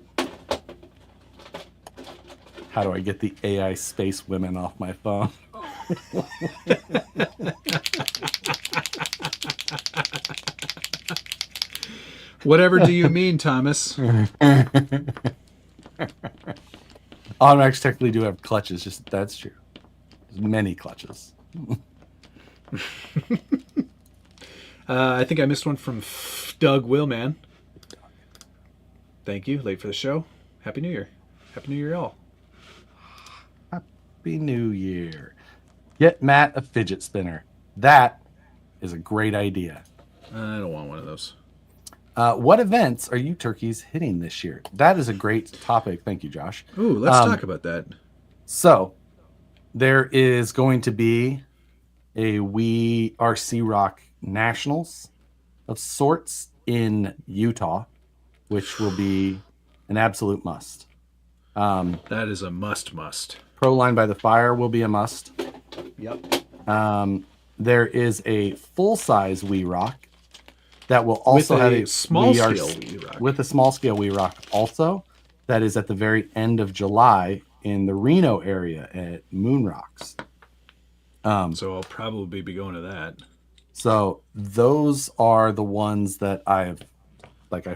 How do I get the AI space women off my phone? Whatever do you mean, Thomas? Automatics technically do have clutches, just that's true. There's many clutches. I think I missed one from Doug Willman. Thank you. Late for the show. Happy New Year. Happy New Year, all. Happy New Year. Get Matt a fidget spinner. That is a great idea. I don't want one of those. What events are you turkeys hitting this year? That is a great topic. Thank you, Josh. Ooh, let's talk about that. So, there is going to be a We RC Rock Nationals of sorts in Utah, which will be an absolute must. That is a must. Pro Line by the Fire will be a must. Yep. There is a full-size We Rock that will also With have a small scale RC We Rock. with a small scale We Rock also. That is at the very end of July in the Reno area at Moon Rocks. So I'll probably be going to that. So those are the ones that I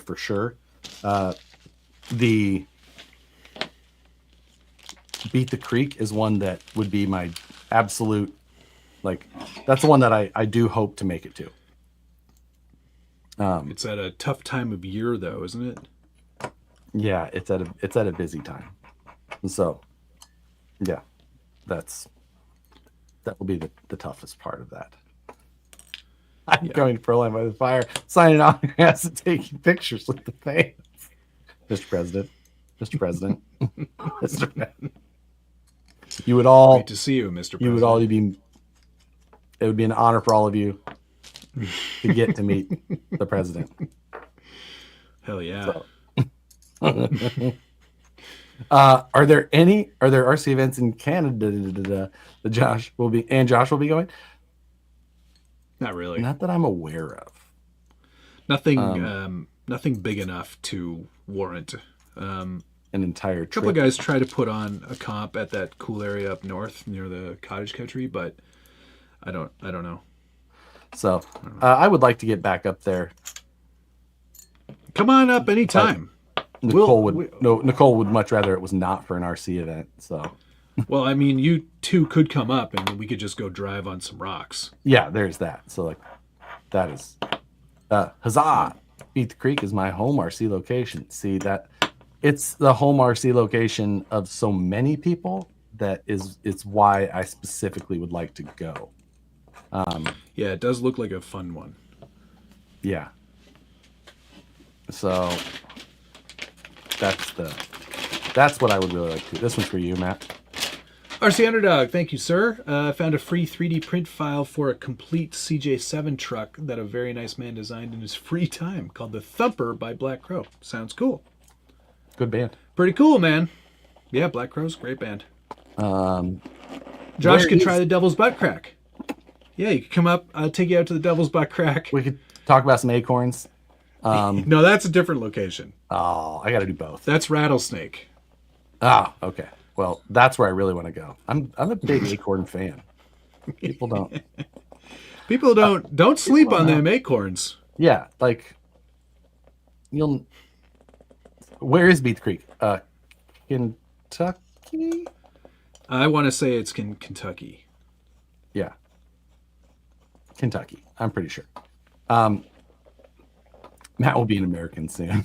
for sure. The Beat the Creek is one that would be my absolute, that's the one that I do hope to make it to. It's at a tough time of year, though, isn't it? Yeah, it's at a busy time. So, yeah, that will be the toughest part of that. I'm going to Pro Line by the Fire, signing autographs and taking pictures with the fans. Mr. President, Mr. President, Mr. President. You would all. Great to see you, Mr. President. You would all be. It would be an honor for all of you to get to meet the president. Hell yeah. So. Are there RC events in Canada that Josh will be going? Not really. Not that I'm aware of. Nothing. Nothing big enough to warrant. An entire trip. A couple of guys try to put on a comp at that cool area up north near the cottage country, but I don't know. So I would like to get back up there. Come on up anytime. Nicole would much rather it was not for an RC event. So, well, I mean, you two could come up and we could just go drive on some rocks. Yeah, there's that. So that is, huzzah! Beat the Creek is my home RC location. See that it's the home RC location of so many people that it's why I specifically would like to go. Yeah, it does look like a fun one. Yeah. So that's what I would really like to do. This one's for you, Matt. RC Underdog, thank you, sir. Found a free 3D print file for a complete CJ7 truck that a very nice man designed in his free time called the Thumper by Black Crow. Sounds cool. Good band. Pretty cool, man. Yeah, Black Crow's great band. Josh can try the Devil's Butt Crack. Yeah, you can come up. I'll take you out to the Devil's Butt Crack. We could talk about some acorns. No, that's a different location. Oh, I got to do both. That's Rattlesnake. Ah, okay. Well, that's where I really want to go. I'm a big acorn fan. People don't sleep on them acorns. Yeah, where is Beat the Creek? Kentucky? I want to say it's Kentucky. Yeah. Kentucky. I'm pretty sure. Matt will be an American soon.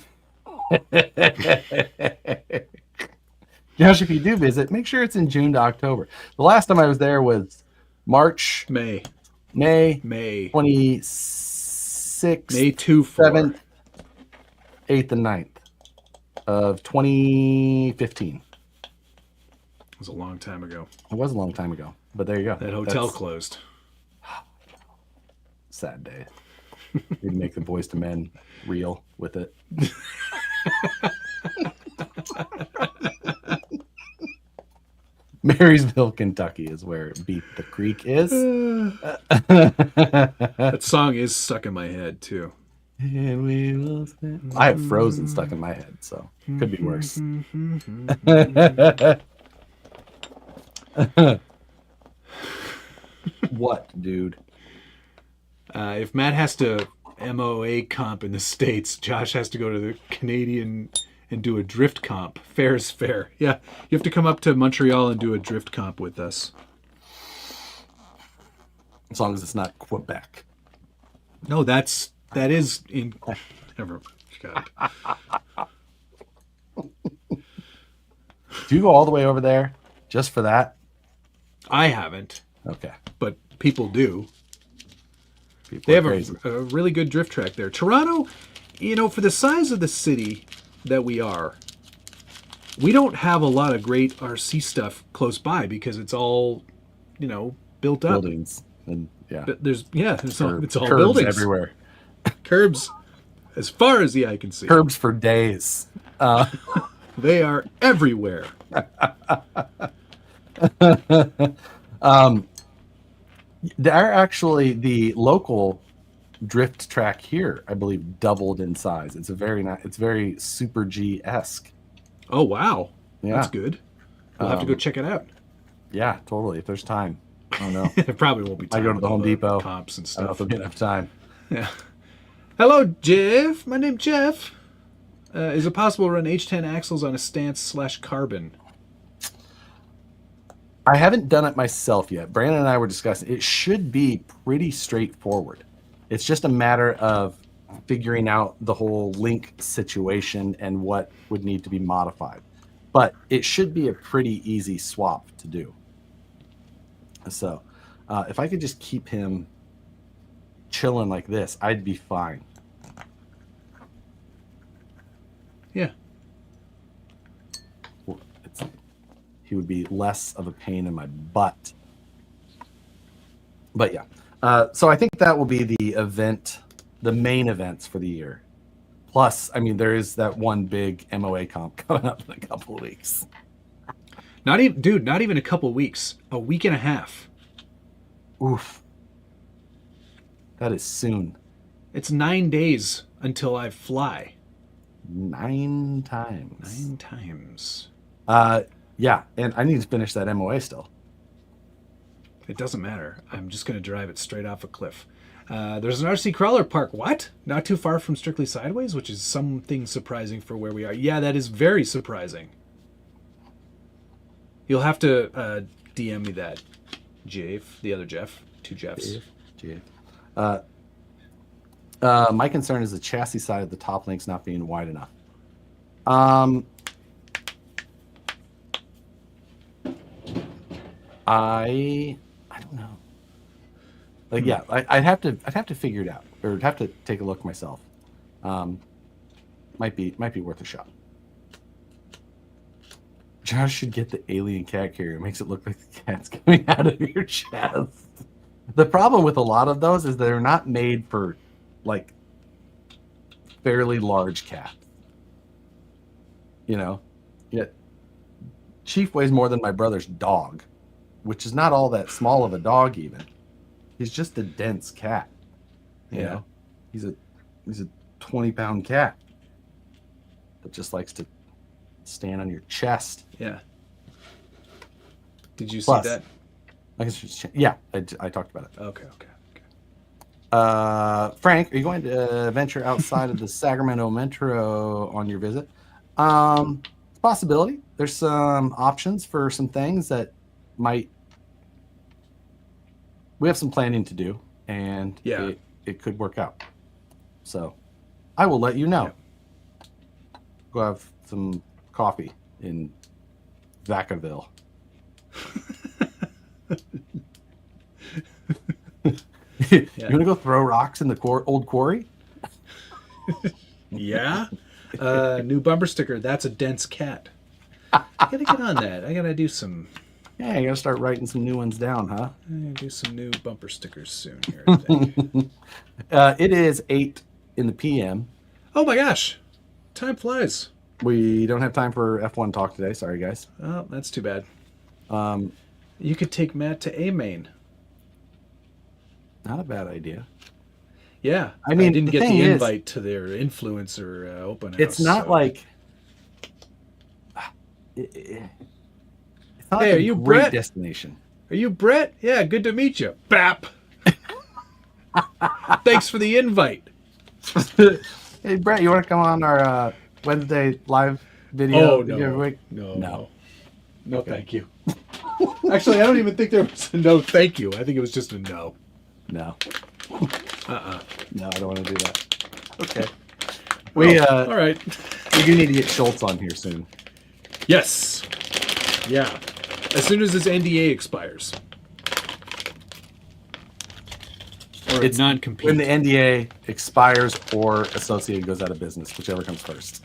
Josh, if you do visit, make sure it's in June to October. The last time I was there was May 27th 6th, May 24. 7th, 8th, and 9th of 2015. It was a long time ago. It was a long time ago, but there you go. That hotel closed. Sad day. We'd make the Boys to Men real with it. Marysville, Kentucky is where Beat the Creek is. That song is stuck in my head too. And we will stand. I have Frozen stuck in my head, so could be worse. What, dude? If Matt has to MOA comp in the States, Josh has to go to the Canadian and do a drift comp. Fair is fair. Yeah, you have to come up to Montreal and do a drift comp with us. As long as it's not Quebec. No, that is in. Never. God. Do you go all the way over there just for that? I haven't, Okay. but people do. People They are have crazy. a really good drift track there. Toronto, for the size of the city that we are, we don't have a lot of great RC stuff close by because it's all, built up. Buildings and yeah. But it's all Curbs buildings everywhere. Curbs, as far as the eye can see. Curbs for days. They are everywhere. They're actually the local drift track here, I believe, doubled in size. It's a very nice. It's very Super G-esque. Oh wow, Yeah. that's good. We'll have to go check it out. Yeah, totally. If there's time. I don't know. It probably won't be time. I go to with the all Home Depot. comps and I don't know stuff. if there'll be enough time. Yeah. Hello, Jeff. My name's Jeff. Is it possible to run H10 axles on a stance/carbon? I haven't done it myself yet. Brandon and I were discussing. It should be pretty straightforward. It's just a matter of figuring out the whole link situation and what would need to be modified. But it should be a pretty easy swap to do. So if I could just keep him chilling like this, I'd be fine. Yeah. He would be less of a pain in my butt. But yeah. So I think that will be the event, the main events for the year. Plus, I mean, there is that one big MOA comp coming up in a couple of weeks. Not even a couple weeks. A week and a half. Oof. That is soon. It's 9 days until I fly. 9 times. 9 times. Yeah, and I need to finish that MOA still. It doesn't matter. I'm just going to drive it straight off a cliff. There's an RC crawler park. What? Not too far from Strictly Sideways, which is something surprising for where we are. Yeah, that is very surprising. You'll have to DM me that, Jeff. The other Jeff. 2 Jeffs. My concern is the chassis side of the top links not being wide enough. I don't know. Like, yeah, I'd have to figure it out, or have to take a look myself. Might be worth a shot. Josh should get the alien cat carrier. It makes it look like the cat's coming out of your chest. The problem with a lot of those is they're not made for like fairly large cats. Yet Chief weighs more than my brother's dog, which is not all that small of a dog even. He's just a dense cat. You know? He's a 20-pound cat that just likes to stand on your chest. Yeah. Did you Plus, see that? I talked about it. Okay. Frank, are you going to venture outside of the Sacramento Metro on your visit? It's a possibility. There's some options for some things that we have some planning to do, and it could work out. So I will let you know. Yeah. Go have some coffee in Vacaville. You want to go throw rocks in the old quarry? Yeah. New bumper sticker. That's a dense cat. I gotta get on that. I gotta do some. Yeah, you gotta start writing some new ones down, huh? I'm gonna do some new bumper stickers soon here, I think. It is 8 in the PM. Oh my gosh. Time flies. We don't have time for F1 talk today. Sorry, guys. Oh, that's too bad. You could take Matt to A Main. Not a bad idea. Yeah. I mean, I didn't the get thing the is, invite to their influencer open house. It's not so. like... It's not Hey, like are a you great Brett? destination. Are you Brett? Yeah, good to meet you. Bap. Thanks for the invite. Hey, Brett, you want to come on our Wednesday live video? Oh, no. every week? No, thank you. Actually, I don't even think there was a no thank you. I think it was just a no. No. Uh-uh. No, I don't want to do that. Okay. All right. We do need to get Schultz on here soon. Yes. Yeah. As soon as his NDA expires. Or It's non-compete. when the NDA expires or Associated goes out of business, whichever comes first.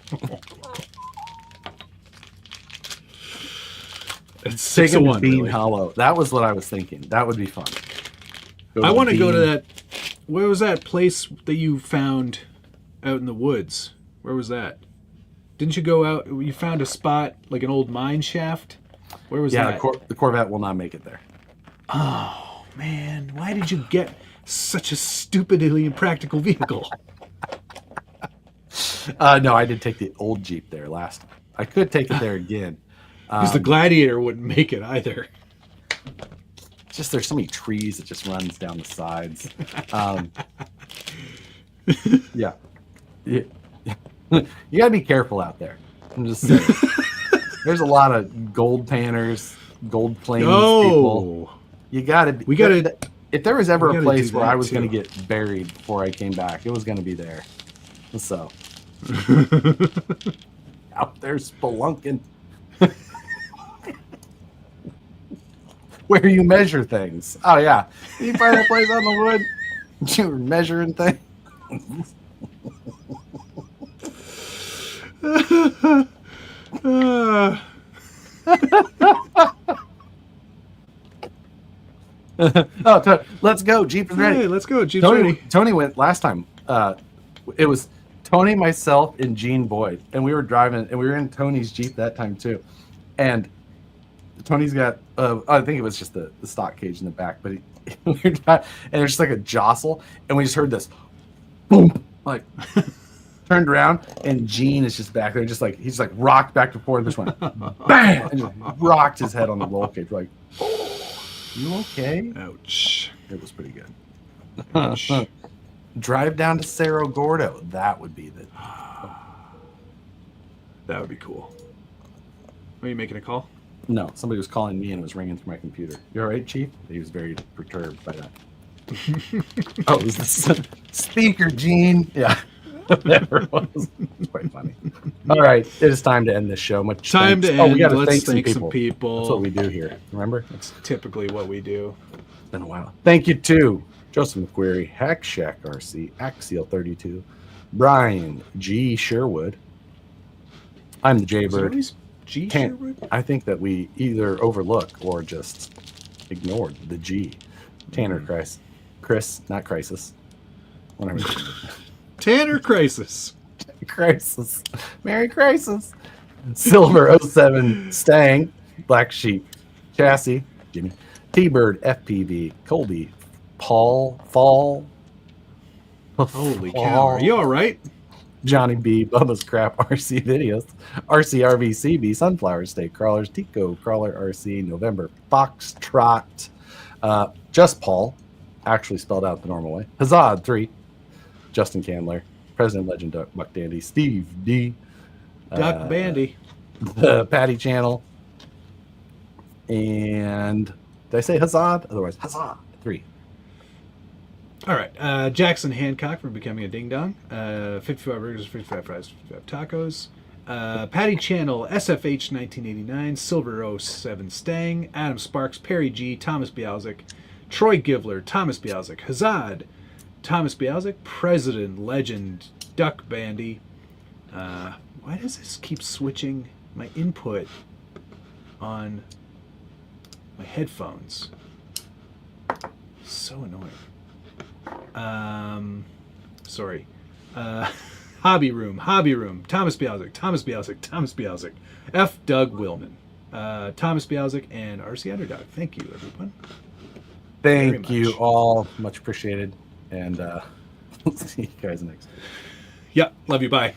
It's Take 6 him to to 1, Bean really. Hollow. That was what I was thinking. That would be fun. I want to go to that. Where was that place that you found out in the woods? Where was that? Didn't you go out? You found a spot, like an old mine shaft? Where was Yeah, that? the Corvette will not make it there. Oh, man. Why did you get such a stupidly impractical vehicle? No, I did take the old Jeep there last time. I could take it there again. Because the Gladiator wouldn't make it either. Just there's so many trees that just runs down the sides. Yeah. You gotta be careful out there. I'm just saying. There's a lot of gold panners, gold plains people. You gotta be. We gotta. If there was ever we a gotta place do where that I was gonna too. get buried before I came back, it was gonna be there. So out there spelunking. Where you measure things. Oh yeah. You find that place on the wood? You were measuring things. Let's go. Jeep is ready. Hey, let's go. Jeep's ready. Tony went last time. It was Tony, myself, and Gene Boyd, and we were driving, and we were in Tony's Jeep that time too. And Tony's got, I think it was just the stock cage in the back, but we were driving, and there's just like a jostle, and we just heard this boom, like turned around, and Gene is just back there, just like he's like rocked back and forth, just went bam, and just rocked his head on the roll cage. We're like, you okay? Ouch. It was pretty good. Ouch. Drive down to Cerro Gordo. That would be the. That would be cool. Are you making a call? No, somebody was calling me and it was ringing through my computer. You all right, Chief? He was very perturbed by that. Oh, it was the speaker, Gene. Yeah, whatever it was. It's quite funny. All right, it is time to end this show. Much Time thanks. to end. We got to Let's thank some people. That's what we do here. Remember? That's typically what we do. It's been a while. Thank you to Joseph McQuarrie, Hack Shack RC, Axial 32, Brian G. Sherwood. I'm the Jaybird. G. Can't- Sherwood? I think that we either overlook or just ignored the G. Tanner Chris, not Crisis. Whatever. Tanner Crisis. Crisis. Merry Crisis. Silver 07 Stang, Black Sheep, Chassis, Jimmy, T-Bird, FPV, Colby, Paul, Fall. Holy cow. Are you all right? Johnny B, Bubba's Crap RC Videos, RCRVCB, Sunflower State Crawlers, Tico Crawler RC, November Foxtrot, Just Paul, actually spelled out the normal way, Hazard 3, Justin Candler, President Legend Buck Dandy, Steve D, Duck Bandy. the Patty Channel, and did I say Hazard? Otherwise, Hazard 3. All right. Jackson Hancock for becoming a ding dong. 55 burgers, 55 fries, 55 tacos. Patty Channel, SFH 1989, Silver 07 Stang, Adam Sparks, Perry G, Thomas Bialzik, Troy Givler, Thomas Bialzik, Hazard, Thomas Bialzik, President Legend Duck Bandy. Why does this keep switching my input on my headphones? So annoying. Sorry. Hobby Room, Thomas Bialzik, F. Doug Willman, Thomas Bialzik, and RC Underdog. Thank you, everyone. Thank you all. Much appreciated. And we'll see you guys next week. Yeah, love you. Bye.